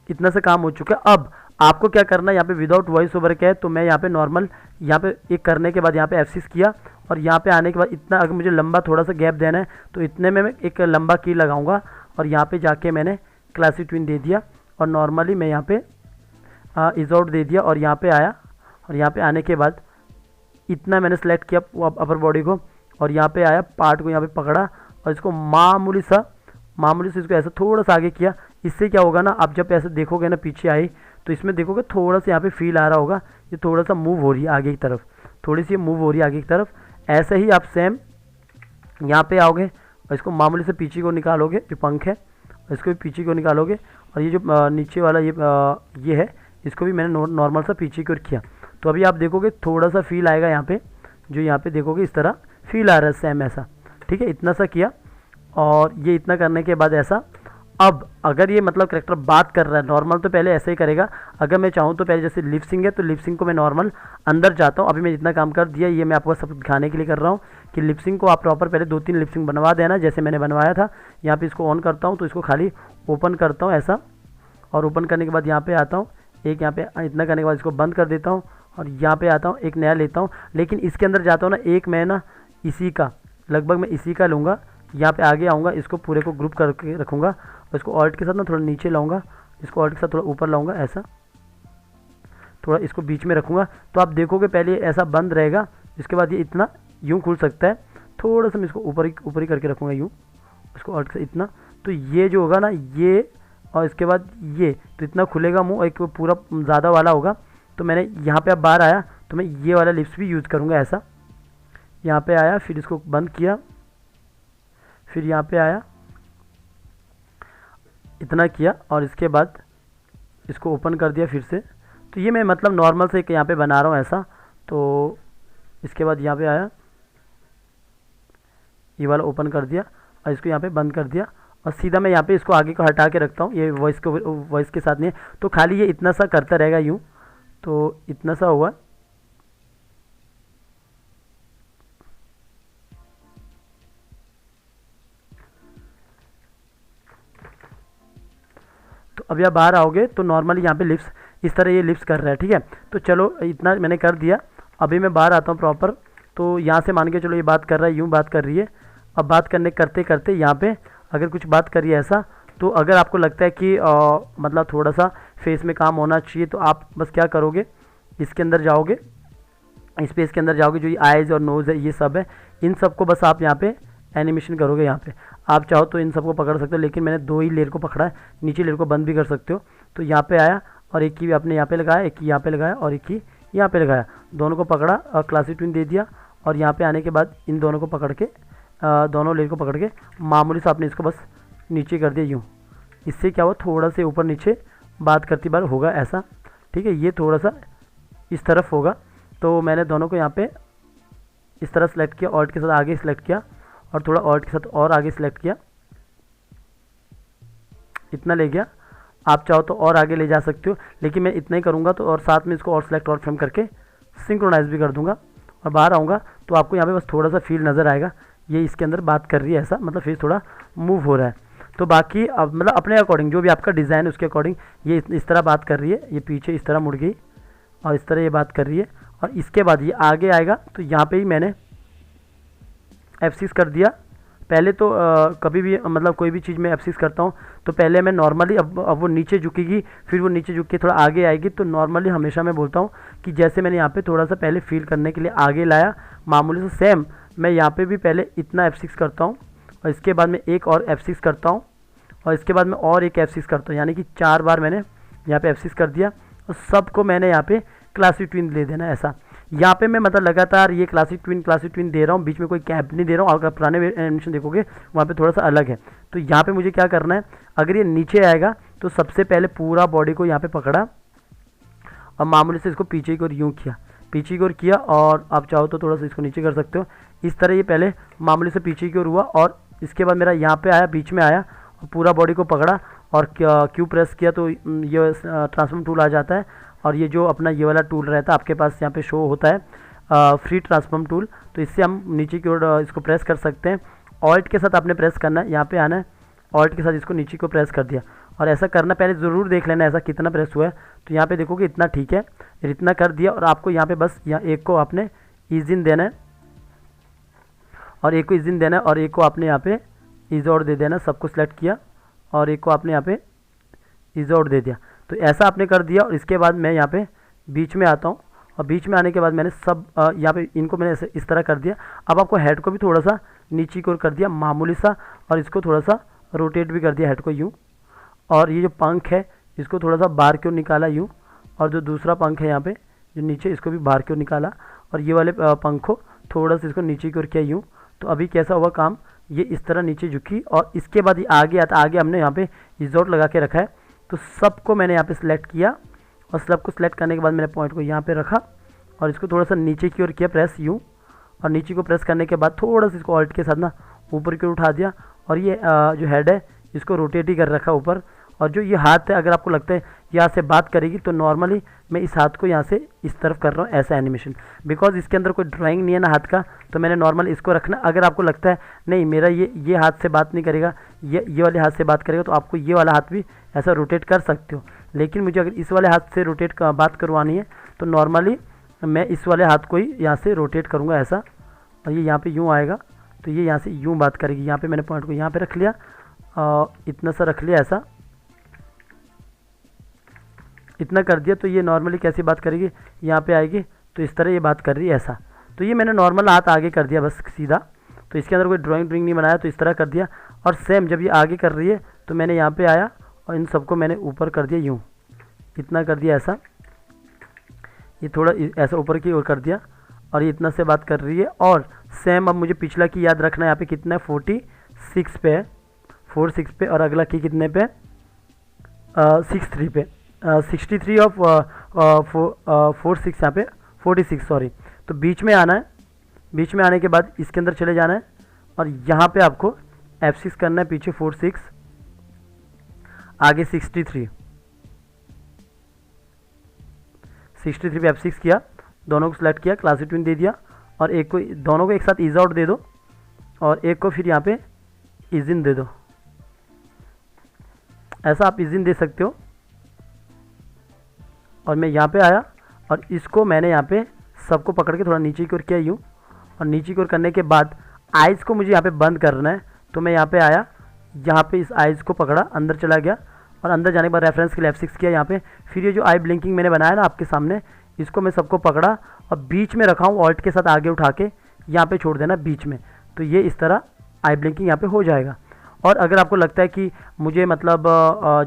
इतना सा काम हो चुका है। अब आपको क्या करना है, यहाँ पे विदाउट वॉइस ओवर क्या है, तो मैं यहाँ पे नॉर्मल, यहाँ पे एक करने के बाद यहाँ पे F6 किया, और यहाँ पे आने के बाद इतना, अगर मुझे लंबा थोड़ा सा गैप देना है तो इतने में मैं एक लंबा की लगाऊंगा, और यहाँ पे जाके मैंने क्लासिक ट्विन दे दिया, और नॉर्मली मैं यहाँ पे इज आउट दे दिया, और यहाँ पे आया, और यहाँ पे आने के बाद इतना मैंने सेलेक्ट किया अपर बॉडी को, और यहाँ पे आया, पार्ट को यहाँ पे पकड़ा, और इसको मामूली से इसको ऐसा थोड़ा सा आगे किया। इससे क्या होगा ना, आप जब ऐसे देखोगे ना पीछे आई, तो इसमें देखोगे थोड़ा सा यहाँ पे फील आ रहा होगा, ये थोड़ा सा मूव हो रही है आगे की तरफ, थोड़ी सी मूव हो रही है आगे की तरफ। ऐसे ही आप सेम यहाँ पे आओगे, और इसको मामूली से पीछे को निकालोगे, जो पंख है इसको भी पीछे को निकालोगे, और ये जो नीचे वाला ये है, इसको भी मैंने नॉर्मल सा पीछे की ओर किया। तो अभी आप देखोगे थोड़ा सा फील आएगा यहाँ पे, जो यहाँ पे देखोगे इस तरह फील आ रहा है सेम ऐसा, ठीक है। इतना सा किया, और ये इतना करने के बाद ऐसा। अब अगर ये मतलब करेक्टर बात कर रहा है नॉर्मल, तो पहले ऐसे ही करेगा। अगर मैं चाहूँ तो पहले जैसे लिप सिंक है, तो लिप सिंक को मैं नॉर्मल अंदर जाता हूँ। अभी मैं जितना काम कर दिया, ये मैं आपको सब दिखाने के लिए कर रहा हूँ कि लिप सिंक को आप प्रॉपर पहले 2-3 लिप सिंक बनवा देना, जैसे मैंने बनवाया था। यहाँ पे इसको ऑन करता हूँ, तो इसको खाली ओपन करता हूँ ऐसा, और ओपन करने के बाद यहाँ पे आता हूँ, एक यहाँ पे इतना करने के बाद इसको बंद कर देता हूँ, और यहाँ पे आता हूँ, एक नया लेता हूँ। लेकिन इसके अंदर जाता हूँ ना, एक मैं ना इसी का, लगभग मैं इसी का लूँगा। यहाँ पे आगे आऊँगा, इसको पूरे को ग्रुप करके रखूँगा, और इसको ऑल्ट के साथ ना थोड़ा नीचे लाऊँगा, इसको ऑल्ट के साथ थोड़ा ऊपर लाऊँगा ऐसा, थोड़ा इसको बीच में रखूँगा। तो आप देखोगे पहले ऐसा बंद रहेगा, इसके बाद ये इतना यूँ खुल सकता है। थोड़ा सा मैं इसको ऊपर ही करके रखूँगा यूँ, इसको ऑल्ट से इतना। तो ये जो होगा ना, ये और इसके बाद ये तो इतना खुलेगा मुंह, एक पूरा ज़्यादा वाला होगा। तो मैंने यहाँ पे अब बाहर आया तो मैं ये वाला लिप्स भी यूज़ करूँगा ऐसा। यहाँ पे आया, फिर इसको बंद किया, फिर यहाँ पे आया, इतना किया और इसके बाद इसको ओपन कर दिया फिर से। तो ये मैं मतलब नॉर्मल से यहाँ पे बना रहा हूँ ऐसा। तो इसके बाद यहाँ पे आया, ये वाला ओपन कर दिया और इसको यहाँ पे बंद कर दिया और सीधा मैं यहाँ पे इसको आगे को हटा के रखता हूँ। ये वॉइस के साथ नहीं है, तो खाली ये इतना सा करता रहेगा यूँ। तो इतना सा हुआ। तो अभी आप बाहर आओगे तो नॉर्मली यहाँ पे लिप्स इस तरह ये लिप्स कर रहा है, ठीक है। तो चलो इतना मैंने कर दिया। अभी मैं बाहर आता हूँ प्रॉपर। तो यहाँ से मान के चलो ये बात कर रहा है, यूँ बात कर रही है। अब बात करते करते यहाँ पे अगर कुछ बात करिए ऐसा, तो अगर आपको लगता है कि मतलब थोड़ा सा फेस में काम होना चाहिए, तो आप बस क्या करोगे, इसके अंदर जाओगे, स्पेस के अंदर जाओगे, जो ये आइज़ और नोज़ है ये सब है, इन सबको बस आप यहाँ पे एनिमेशन करोगे। यहाँ पे आप चाहो तो इन सबको पकड़ सकते हो, लेकिन मैंने 2 ही लेयर को पकड़ा है, नीचे लेयर को बंद भी कर सकते हो। तो यहाँ पे आया और एक ही आपने यहाँ पे लगाया, एक ही यहाँ पे लगाया और एक ही यहाँ पे लगाया, दोनों को पकड़ा और क्लासिक ट्विन दे दिया। और यहाँ पे आने के बाद इन दोनों को पकड़ के दोनों लेयर को पकड़ के मामूली से आपने इसको बस नीचे कर दिया यूँ। इससे क्या हुआ, थोड़ा से ऊपर नीचे बात करती बार होगा ऐसा, ठीक है। ये थोड़ा सा इस तरफ होगा। तो मैंने दोनों को यहाँ पे इस तरह सेलेक्ट किया, ऑल्ट के साथ आगे सेलेक्ट किया और थोड़ा ऑल्ट के साथ और आगे सेलेक्ट किया, इतना ले गया। आप चाहो तो और आगे ले जा सकते हो, लेकिन मैं इतना ही करूँगा। तो और साथ में इसको और सेलेक्ट और फ्रेम करके सिंक्रोनाइज भी कर दूंगा और बाहर आऊँगा तो आपको यहाँ पे बस थोड़ा सा फील नज़र आएगा, ये इसके अंदर बात कर रही है ऐसा, मतलब फेस थोड़ा मूव हो रहा है। तो बाकी अब मतलब अपने अकॉर्डिंग जो भी आपका डिज़ाइन है उसके अकॉर्डिंग ये इस तरह बात कर रही है, ये पीछे इस तरह मुड़ गई और इस तरह ये बात कर रही है। और इसके बाद ये आगे आएगा तो यहाँ पे ही मैंने F6 कर दिया। पहले तो कभी भी मतलब कोई भी चीज़ में F6 करता हूँ तो पहले मैं नॉर्मली अब वो नीचे झुकेगी, फिर वो नीचे झुक के थोड़ा आगे आएगी। तो नॉर्मली हमेशा मैं बोलता हूँ कि जैसे मैंने यहाँ पे थोड़ा सा पहले फील करने के लिए आगे लाया मामूली से, सेम मैं यहाँ पे भी पहले इतना F6 करता हूँ और इसके बाद मैं एक और F6 करता हूँ और इसके बाद मैं और एक F6 करता हूँ, यानी कि 4 बार मैंने यहाँ पे F6 कर दिया और सबको मैंने यहाँ पे क्लासिक ट्विन दे देना ऐसा। यहाँ पे मैं मतलब लगातार ये क्लासिक ट्विन दे रहा हूँ, बीच में कोई कैप नहीं दे रहा हूँ। अगर पुराने एनिमेशन देखोगे वहाँ पे थोड़ा सा अलग है। तो यहाँ पे मुझे क्या करना है, अगर ये नीचे आएगा तो सबसे पहले पूरा बॉडी को यहाँ पे पकड़ा और मामूली से इसको पीछे की ओर यूँ किया, पीछे की ओर किया। और आप चाहो तो थोड़ा सा इसको नीचे कर सकते हो। इस तरह ये पहले मामूली से पीछे की ओर हुआ और इसके बाद मेरा यहाँ पे आया, बीच में आया और पूरा बॉडी को पकड़ा और क्यू प्रेस किया तो ये ट्रांसफॉर्म टूल आ जाता है। और ये जो अपना ये वाला टूल रहता है आपके पास यहाँ पे शो होता है फ्री ट्रांसफॉर्म टूल, तो इससे हम नीचे की ओर इसको प्रेस कर सकते हैं। ऑल्ट के साथ आपने प्रेस करना है, यहाँ पे आना है, ऑल्ट के साथ इसको नीचे को प्रेस कर दिया। और ऐसा करना पहले ज़रूर देख लेना ऐसा कितना प्रेस हुआ है। तो यहाँ पे देखोगे इतना ठीक है, इतना कर दिया। और आपको यहाँ पे बस यहाँ एक को आपने ईज इन देना है और एक को ईज इन देना है और एक को आपने यहाँ पे ईज आउट दे देना। सबको सिलेक्ट किया और एक को आपने यहाँ पे ईज आउट दे दिया। तो ऐसा आपने कर दिया। और इसके बाद मैं यहाँ पे बीच में आता हूँ और बीच में आने के बाद मैंने सब यहाँ पे इनको मैंने ऐसे इस तरह कर दिया। अब आपको हेड को भी थोड़ा सा नीचे की ओर कर दिया मामूली सा और इसको थोड़ा सा रोटेट भी कर दिया हेड को यूँ। और ये जो पंख है इसको थोड़ा सा बाहर की ओर निकाला यूँ, और जो दूसरा पंख है यहाँ पे जो नीचे इसको भी बाहर की ओर निकाला और ये वाले पंख को थोड़ा सा इसको नीचे की ओर किया यूँ। तो अभी कैसा हुआ काम, ये इस तरह नीचे झुकी और इसके बाद ये आगे आता, आगे हमने यहाँ पे इजोट लगा के रखा है। तो सबको मैंने यहाँ पे सिलेक्ट किया और सबको सिलेक्ट करने के बाद मैंने पॉइंट को यहाँ पे रखा और इसको थोड़ा सा नीचे की ओर किया प्रेस यूँ। और नीचे को प्रेस करने के बाद थोड़ा सा इसको ऑल्ट के साथ ना ऊपर की ओर उठा दिया और ये जो हेड है इसको रोटेट ही कर रखा ऊपर। और जो ये हाथ है अगर आपको लगता है यहाँ से बात करेगी तो नॉर्मली मैं इस हाथ को यहाँ से इस तरफ कर रहा हूँ ऐसा एनिमेशन, बिकॉज इसके अंदर कोई ड्राइंग नहीं है ना हाथ का, तो मैंने नॉर्मल इसको रखना। अगर आपको लगता है नहीं मेरा ये हाथ से बात नहीं करेगा, ये वाले हाथ से बात करेगा, तो आपको ये वाला हाथ भी ऐसा रोटेट कर सकते हो। लेकिन मुझे अगर इस वाले हाथ से रोटेट बात करवानी है तो नॉर्मली मैं इस वाले हाथ को ही यहाँ से रोटेट करूँगा ऐसा, और ये यहाँ पे यूँ आएगा तो ये यहाँ से यूँ बात करेगी। यहाँ पे मैंने पॉइंट को यहाँ पे रख लिया, इतना सा रख लिया ऐसा, इतना कर दिया। तो ये नॉर्मली कैसी बात करेगी, यहाँ पे आएगी तो इस तरह ये बात कर रही है ऐसा। तो ये मैंने नॉर्मल हाथ आगे कर दिया बस सीधा, तो इसके अंदर कोई ड्राइंग नहीं बनाया, तो इस तरह कर दिया। और सेम जब ये आगे कर रही है तो मैंने यहाँ पे आया और इन सबको मैंने ऊपर कर दिया यूँ, इतना कर दिया ऐसा, ये थोड़ा ऐसा ऊपर की ओर कर दिया और ये इतना से बात कर रही है। और सेम अब मुझे पिछला की याद रखना है, यहाँ पे कितना है 46 पे है, 46 पे, और अगला की कितने पे 63 पे, 63 और 46 यहाँ पे 46 सॉरी। तो बीच में आना है, बीच में आने के बाद इसके अंदर चले जाना है और यहाँ पे आपको F6 करना है, पीछे 46 आगे 63 पे F6 किया, दोनों को सिलेक्ट किया, क्लासिक ट्विन दे दिया और एक को, दोनों को एक साथ ईज आउट दे दो और एक को फिर यहाँ पे ईज इन दे दो। ऐसा आप ईज इन दे सकते हो। और मैं यहाँ पे आया और इसको मैंने यहाँ पे सबको पकड़ के थोड़ा नीचे की ओर किया यूँ, और नीचे की ओर करने के बाद आइज़ को मुझे यहाँ पे बंद करना है। तो मैं यहाँ पे आया, यहाँ पे इस आइज़ को पकड़ा, अंदर चला गया और अंदर जाने के बाद रेफरेंस के लिए F6 किया यहाँ पे। फिर ये जो आई ब्लिंकिंग मैंने बनाया ना आपके सामने, इसको मैं सबको पकड़ा और बीच में रखा हूँ, ऑल्ट के साथ आगे उठा के यहाँ पे छोड़ देना बीच में। तो ये इस तरह आई ब्लिंकिंग यहाँ पे हो जाएगा। और अगर आपको लगता है कि मुझे मतलब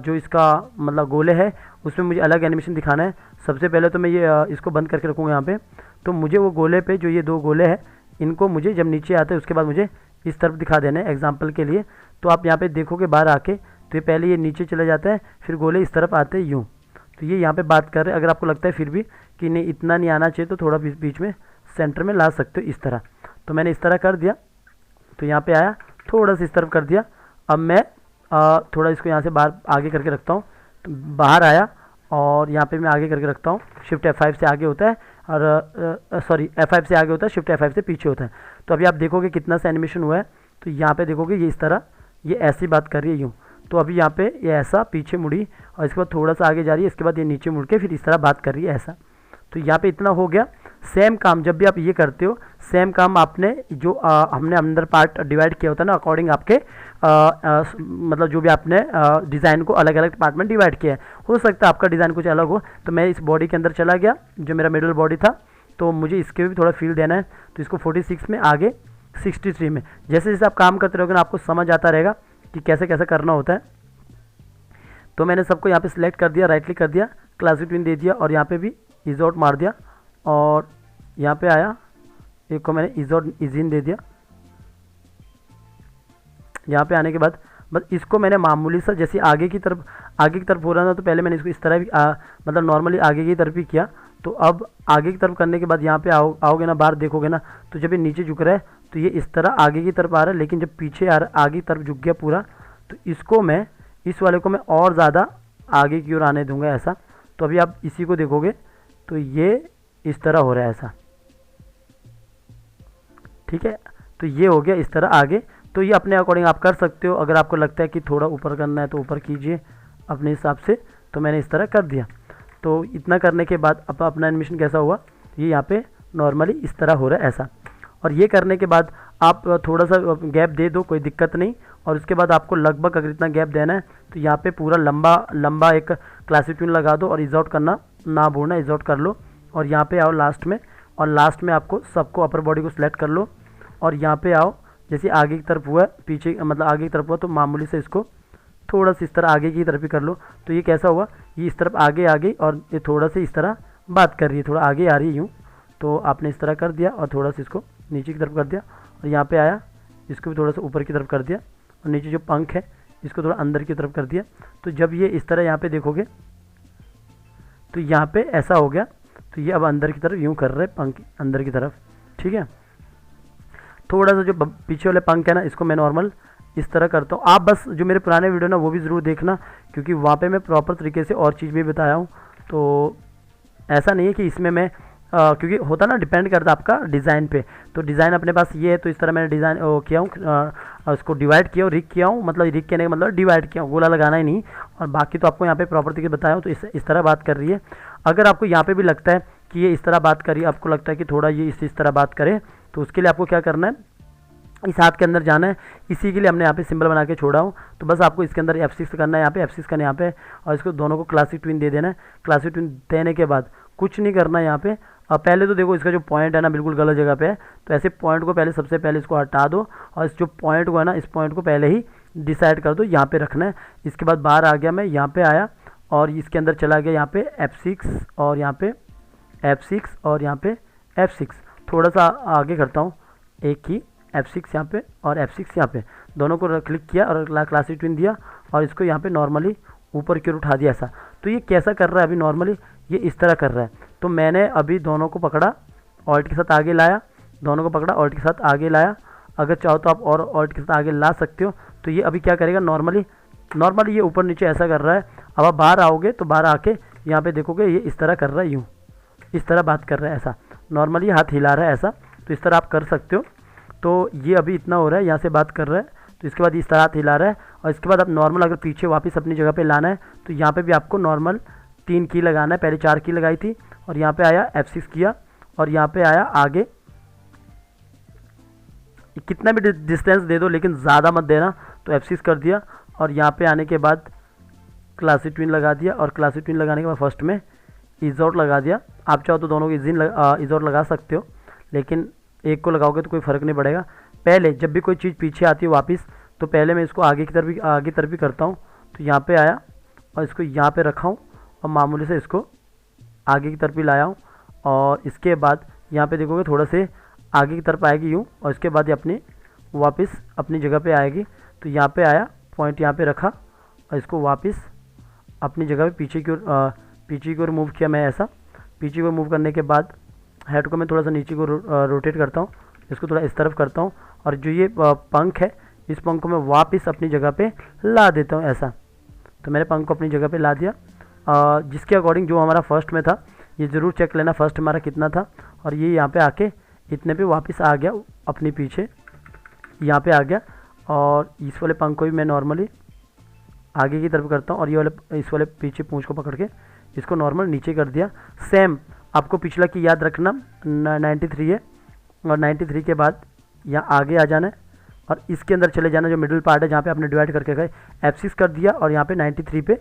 जो इसका मतलब गोले है उसमें मुझे अलग एनिमेशन दिखाना है, सबसे पहले तो मैं ये इसको बंद करके रखूँगा यहाँ पे। तो मुझे वो गोले पे जो ये दो गोले हैं, इनको मुझे जब नीचे आते हैं उसके बाद मुझे इस तरफ दिखा देना है एग्जाम्पल के लिए। तो आप यहाँ पे देखोगे बाहर आके, तो ये पहले ये नीचे चले जाते हैं, फिर गोले इस तरफ आते हैं यूँ। तो ये यहाँ पे बात कर रहे हैं। अगर आपको लगता है फिर भी कि नहीं इतना नहीं आना चाहिए, तो थोड़ा बीच में सेंटर में ला सकते हो इस तरह। तो मैंने इस तरह कर दिया, तो यहाँ पे आया, थोड़ा सा इस तरफ कर दिया। अब मैं थोड़ा इसको यहाँ से बाहर आगे करके रखता हूँ, तो बाहर आया और यहाँ पे मैं आगे करके रखता हूँ। शिफ्ट F5 से आगे होता है और सॉरी F5 से आगे होता है, शिफ्ट F5 से पीछे होता है। तो अभी आप देखोगे कितना सा एनिमेशन हुआ है। तो यहाँ पे देखोगे ये इस तरह, ये ऐसी बात कर रही है यूँ। तो अभी यहाँ पे ये ऐसा पीछे मुड़ी और इसके बाद थोड़ा सा आगे जा रही है, इसके बाद ये नीचे मुड़ के फिर इस तरह बात कर रही है ऐसा। तो यहाँ पे इतना हो गया। सेम काम जब भी आप ये करते हो, सेम काम आपने जो हमने अंदर पार्ट डिवाइड किया होता है ना, अकॉर्डिंग आपके मतलब जो भी आपने डिज़ाइन को अलग अलग पार्ट में डिवाइड किया है। हो सकता है आपका डिज़ाइन कुछ अलग हो। तो मैं इस बॉडी के अंदर चला गया, जो मेरा मिडल बॉडी था, तो मुझे इसके भी थोड़ा फील देना है। तो इसको 46 में, आगे 63 में। जैसे जैसे आप काम करते रहोगे ना, आपको समझ आता रहेगा कि कैसे कैसे करना होता है। तो मैंने सबको यहाँ पे सिलेक्ट कर दिया, राइट क्लिक कर दिया, क्लासिक ट्विन दे दिया और यहाँ पे भी इज आउट मार दिया और यहाँ पे आया, एक को मैंने इज आउट इज इन दे दिया। यहाँ पे आने के बाद बस इसको मैंने मामूली सा, जैसे आगे की तरफ हो रहा था, तो पहले मैंने इसको इस तरह भी मतलब नॉर्मली आगे की तरफ ही किया। तो अब आगे की तरफ करने के बाद यहाँ पे आओगे ना, बाहर देखोगे ना, तो जब ये नीचे झुक रहा है तो ये इस तरह आगे की तरफ आ रहा है, लेकिन जब पीछे आ रहा आगे की तरफ झुक गया पूरा, तो इसको मैं, इस वाले को मैं और ज़्यादा आगे की ओर आने दूंगा ऐसा। तो अभी आप इसी को देखोगे तो ये इस तरह हो रहा है ऐसा, ठीक है। तो ये हो गया इस तरह आगे। तो ये अपने अकॉर्डिंग आप कर सकते हो। अगर आपको लगता है कि थोड़ा ऊपर करना है तो ऊपर कीजिए अपने हिसाब से। तो मैंने इस तरह कर दिया। तो इतना करने के बाद अब अपना एनिमेशन कैसा हुआ, ये यहाँ पे नॉर्मली इस तरह हो रहा है ऐसा। और ये करने के बाद आप थोड़ा सा गैप दे दो, कोई दिक्कत नहीं। और उसके बाद आपको लगभग अगर इतना गैप देना है तो यहाँ पे पूरा लंबा एक क्लासिक ट्यून लगा दो और इज आउट करना ना भूलना, इज आउट कर लो। और यहाँ पे आओ लास्ट में, और लास्ट में आपको सबको अपर बॉडी को सिलेक्ट कर लो और यहाँ पे आओ। जैसे आगे की तरफ हुआ, पीछे मतलब आगे की तरफ हुआ, तो मामूली से इसको थोड़ा सा इस तरह आगे की तरफ ही कर लो। तो ये कैसा हुआ, ये इस तरफ आगे आ गई और ये थोड़ा सा इस तरह बात कर रही है, थोड़ा आगे आ रही है यूँ। तो आपने इस तरह कर दिया और थोड़ा सा इसको नीचे की तरफ कर दिया और यहाँ पे आया, इसको भी थोड़ा सा ऊपर की तरफ कर दिया और नीचे जो पंख है इसको थोड़ा अंदर की तरफ कर दिया। तो जब ये इस तरह यहाँ पे देखोगे तो यहाँ पे ऐसा हो गया। तो ये अब अंदर की तरफ यूँ कर रहे हैं, पंख अंदर की तरफ, ठीक है। थोड़ा सा जो पीछे वाले पंख है ना, इसको मैं नॉर्मल इस तरह करता हूँ। आप बस जो मेरे पुराने वीडियो ना वो भी ज़रूर देखना, क्योंकि वहाँ पे मैं प्रॉपर तरीके से और चीज़ भी बताया हूँ। तो ऐसा नहीं है कि इसमें मैं क्योंकि होता ना, डिपेंड करता आपका डिज़ाइन पे। तो डिज़ाइन अपने पास ये है, तो इस तरह मैंने डिज़ाइन किया हूँ, उसको डिवाइड किया और रिक किया हूँ। मतलब रिक कहने का मतलब डिवाइड किया हूँ, गोला लगाना ही नहीं। और बाकी तो आपको यहाँ पे प्रॉपर तरीके बताया हूँ। तो इस तरह बात कर रही है। अगर आपको यहाँ पे भी लगता है कि ये इस तरह बात कर रही है, आपको लगता है कि थोड़ा ये इस तरह बात करे, तो उसके लिए आपको क्या करना है, इस हाथ के अंदर जाना है। इसी के लिए हमने यहाँ पे सिंबल बना के छोड़ा हूँ। तो बस आपको इसके अंदर F6 करना है, यहाँ पे F6 करना है यहाँ पे, और इसको दोनों को क्लासिक ट्विन दे देना है। क्लासिक ट्विन देने के बाद कुछ नहीं करना है यहाँ पे। अब पहले तो देखो इसका जो पॉइंट है ना बिल्कुल गलत जगह पे है, तो ऐसे पॉइंट को पहले सबसे पहले इसको हटा दो और इस जो पॉइंट को है ना, इस पॉइंट को पहले ही डिसाइड कर दो यहाँ पे रखना है। इसके बाद बाहर आ गया, मैं यहाँ पे आया और इसके अंदर चला गया यहाँ पे F6 और यहाँ पे F6 और यहाँ पे F6। थोड़ा सा आगे करता हूँ, एक की F6 यहाँ पे और F6 यहाँ पे, दोनों को क्लिक किया और क्लासिक ट्विन दिया और इसको यहाँ पे नॉर्मली ऊपर की ओर उठा दिया ऐसा। तो ये कैसा कर रहा है अभी नॉर्मली, ये इस तरह कर रहा है। तो मैंने अभी दोनों को पकड़ा, ऑल्ट के साथ आगे लाया, दोनों को पकड़ा, ऑल्ट के साथ आगे लाया। अगर चाहो तो आप और ऑल्ट के साथ आगे ला सकते हो। तो ये अभी क्या करेगा, नॉर्मली ये ऊपर नीचे ऐसा कर रहा है। अब आप बाहर आओगे तो बाहर आके यहाँ पे देखोगे ये इस तरह कर रहा है, यूँ इस तरह बात कर रहा है ऐसा, नॉर्मली हाथ हिला रहा है ऐसा। तो इस तरह आप कर सकते हो। तो ये अभी इतना हो रहा है, यहाँ से बात कर रहा है, तो इसके बाद इस तरह हाथ हिला रहा है। और इसके बाद आप नॉर्मल अगर पीछे वापस अपनी जगह पे लाना है तो यहाँ पे भी आपको नॉर्मल 3 की लगाना है। पहले 4 की लगाई थी और यहाँ पे आया F6 किया और यहाँ पे आया आगे। कितना भी डिस्टेंस दे दो लेकिन ज़्यादा मत देना। तो F6 कर दिया और यहाँ पे आने के बाद क्लासिक ट्विन लगा दिया और क्लासिक ट्विन लगाने के बाद फर्स्ट में इजोट लगा दिया। आप चाहो तो दोनों को इजोट लगा सकते हो, लेकिन एक को लगाओगे तो कोई फ़र्क नहीं पड़ेगा। पहले जब भी कोई चीज़ पीछे आती है वापस, तो पहले मैं इसको आगे की तरफ भी करता हूँ। तो यहाँ पे आया और इसको यहाँ पे रखा हूँ और मामूली से इसको आगे की तरफ भी लाया हूँ। और इसके बाद यहाँ पे देखोगे थोड़ा से आगे की तरफ आएगी यूँ और इसके बाद ये अपनी वापस अपनी जगह पे आएगी। तो यहाँ पे आया, पॉइंट यहाँ पे रखा और इसको वापस अपनी जगह पे पीछे की ओर मूव किया मैं ऐसा। पीछे की ओर मूव करने के बाद हेड को मैं थोड़ा सा नीचे को रोटेट करता हूँ, इसको थोड़ा इस तरफ करता हूँ और जो ये पंख है इस पंख को मैं वापस अपनी जगह पे ला देता हूँ ऐसा। तो मैंने पंख को अपनी जगह पे ला दिया, जिसके अकॉर्डिंग जो हमारा फर्स्ट में था, ये ज़रूर चेक लेना फर्स्ट हमारा कितना था। और ये यहाँ पे आके इतने पे वापस आ गया, अपने पीछे यहाँ पे आ गया। और इस वाले पंख को भी मैं नॉर्मली आगे की तरफ करता हूँ और ये वाले इस वाले पीछे पूंछ को पकड़ के इसको नॉर्मल नीचे कर दिया। सेम आपको पिछला की याद रखना, 93 है और 93 के बाद यहाँ आगे आ जाना है और इसके अंदर चले जाना, जो मिडिल पार्ट है जहाँ पे आपने डिवाइड करके गए। F6 कर दिया और यहाँ पे 93 पे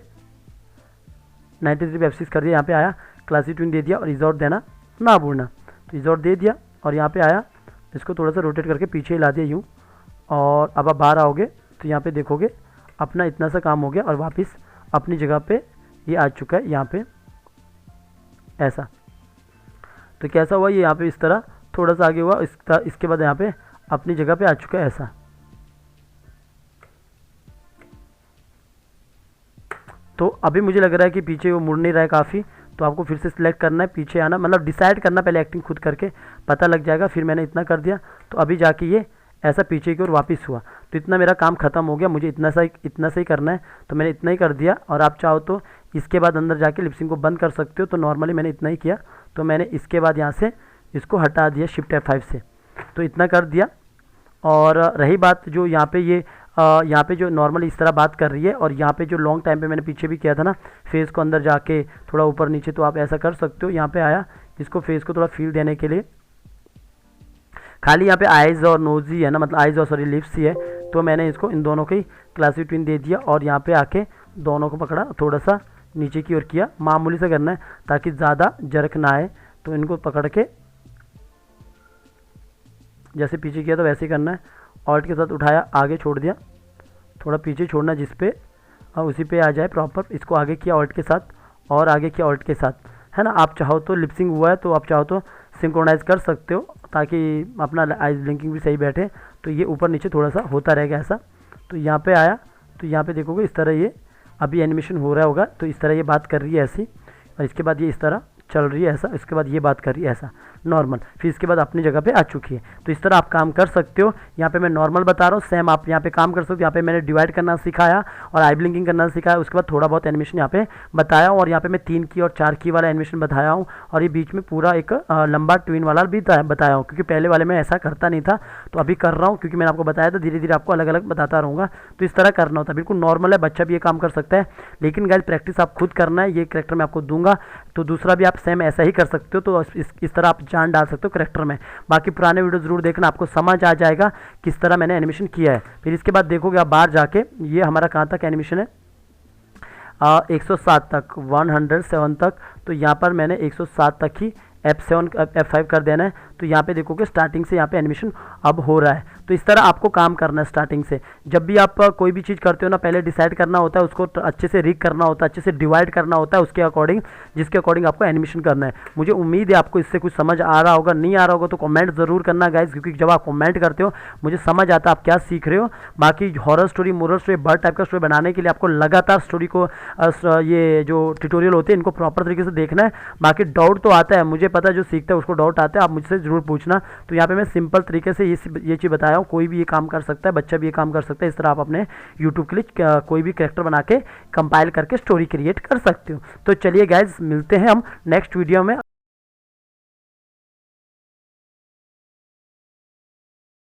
F6 कर दिया। यहाँ पे आया, क्लासिक ट्विन दे दिया और इजोट देना ना भूलना। तो इजोट दे दिया और यहाँ पे आया, इसको थोड़ा सा रोटेट करके पीछे हिला दिया यूँ। और अब आप बाहर आओगे तो यहाँ पे देखोगे अपना इतना सा काम हो गया और वापस अपनी जगह पे ये आ चुका है यहाँ पे ऐसा। तो कैसा हुआ, ये यहाँ पे इस तरह थोड़ा सा आगे हुआ, इसके बाद यहाँ पे अपनी जगह पे आ चुका है ऐसा। तो अभी मुझे लग रहा है कि पीछे वो मुड़ नहीं रहा है काफ़ी, तो आपको फिर से सिलेक्ट करना है, पीछे आना, मतलब डिसाइड करना पहले, एक्टिंग खुद करके पता लग जाएगा। फिर मैंने इतना कर दिया तो अभी जाके ये ऐसा पीछे की ओर वापस हुआ। तो इतना मेरा काम ख़त्म हो गया, मुझे इतना सा ही करना है, तो मैंने इतना ही कर दिया। और आप चाहो तो इसके बाद अंदर जाके लिपसिंग को बंद कर सकते हो। तो नॉर्मली मैंने इतना ही किया, तो मैंने इसके बाद यहाँ से इसको हटा दिया शिफ्ट F5 से, तो इतना कर दिया। और रही बात जो यहाँ पे यहाँ पे जो नॉर्मली इस तरह बात कर रही है, और यहाँ पे जो लॉन्ग टाइम पे मैंने पीछे भी किया था ना, फेस को अंदर जाके थोड़ा ऊपर नीचे, तो आप ऐसा कर सकते हो। यहाँ पे आया, इसको फेस को थोड़ा फील देने के लिए, खाली यहाँ पे आइज़ और नोज ही है ना, मतलब आइज़ और सॉरी लिप्स ही है, तो मैंने इसको इन दोनों की क्लासिक ट्विन दे दिया और यहाँ पे आके दोनों को पकड़ा, थोड़ा सा नीचे की ओर किया, मामूली से करना है ताकि ज़्यादा जरक ना आए। तो इनको पकड़ के जैसे पीछे किया तो वैसे ही करना है, ऑल्ट के साथ उठाया, आगे छोड़ दिया, थोड़ा पीछे छोड़ना जिस पे उसी पे आ जाए प्रॉपर। इसको आगे किया ऑल्ट के साथ और आगे किया ऑल्ट के साथ, है ना। आप चाहो तो लिपसिंग हुआ है तो आप चाहो तो सिंक्रोनाइज कर सकते हो ताकि अपना आइज ब्लिंकिंग भी सही बैठे। तो ये ऊपर नीचे थोड़ा सा होता रहेगा ऐसा। तो यहाँ पे आया, तो यहाँ पे देखोगे इस तरह ये अभी एनिमेशन हो रहा होगा, तो इस तरह ये बात कर रही है ऐसी, और इसके बाद ये इस तरह चल रही है ऐसा, इसके बाद ये बात कर रही है ऐसा नॉर्मल, फिर इसके बाद अपनी जगह पे आ चुकी है। तो इस तरह आप काम कर सकते हो। यहाँ पे मैं नॉर्मल बता रहा हूँ, सेम आप यहाँ पे काम कर सकते हो। यहाँ पे मैंने डिवाइड करना सिखाया और आई ब्लिंकिंग करना सिखाया, उसके बाद थोड़ा बहुत एनिमेशन यहाँ पे बताया हूँ, और यहाँ पे मैं 3 की और 4 की वाला एनिमेशन बताया हूँ, और ये बीच में पूरा एक लंबा ट्विन वाला भी बताया हूँ, क्योंकि पहले वाले में ऐसा करता नहीं था, तो अभी कर रहा हूँ क्योंकि मैंने आपको बताया था। धीरे धीरे आपको अलग अलग बताता रहूँगा, तो इस तरह करना होता है, बिल्कुल नॉर्मल है, बच्चा भी ये काम कर सकता है। लेकिन गाइस प्रैक्टिस आप खुद करना है, ये करेक्टर मैं आपको दूंगा, तो दूसरा भी आप सेम ऐसा ही कर सकते हो। तो इस तरह आप जान डाल सकते हो करेक्टर में। बाकी पुराने वीडियो जरूर देखना, आपको समझ आ जाएगा किस तरह मैंने एनिमेशन किया है। फिर इसके बाद देखोगे आप बाहर जाके, ये हमारा कहाँ तक एनिमेशन है, 107 तक, 107 तक। तो यहाँ पर मैंने 107 तक ही F7 F5 कर देना है। तो यहाँ पे देखोगे स्टार्टिंग से यहाँ पे एनिमेशन अब हो रहा है। तो इस तरह आपको काम करना है स्टार्टिंग से। जब भी आप कोई भी चीज़ करते हो ना, पहले डिसाइड करना होता है, उसको अच्छे से रीड करना होता है, अच्छे से डिवाइड करना होता है उसके अकॉर्डिंग, जिसके अकॉर्डिंग आपको एनिमेशन करना है। मुझे उम्मीद है आपको इससे कुछ समझ आ रहा होगा। नहीं आ रहा होगा तो कमेंट ज़रूर करना गाइस, क्योंकि जब आप कमेंट करते हो मुझे समझ आता है आप क्या सीख रहे हो। बाकी horror story, moral story, bird type का स्टोरी बनाने के लिए आपको लगातार स्टोरी को ये जो ट्यूटोरियल होते हैं इनको प्रॉपर तरीके से देखना है। बाकी डाउट तो आता है, मुझे पता है जो सीखता है उसको डाउट आता है, आप मुझसे ज़रूर पूछना। तो यहाँ पे मैं सिंपल तरीके से ये चीज़ बताया हूँ, कोई भी ये काम कर सकता है, बच्चा भी ये काम कर सकता है। इस तरह आप अपने यूट्यूब के लिए कोई भी कैरेक्टर बना के कंपाइल करके स्टोरी क्रिएट कर सकते हो। तो चलिए गाइज, मिलते हैं हम नेक्स्ट वीडियो में।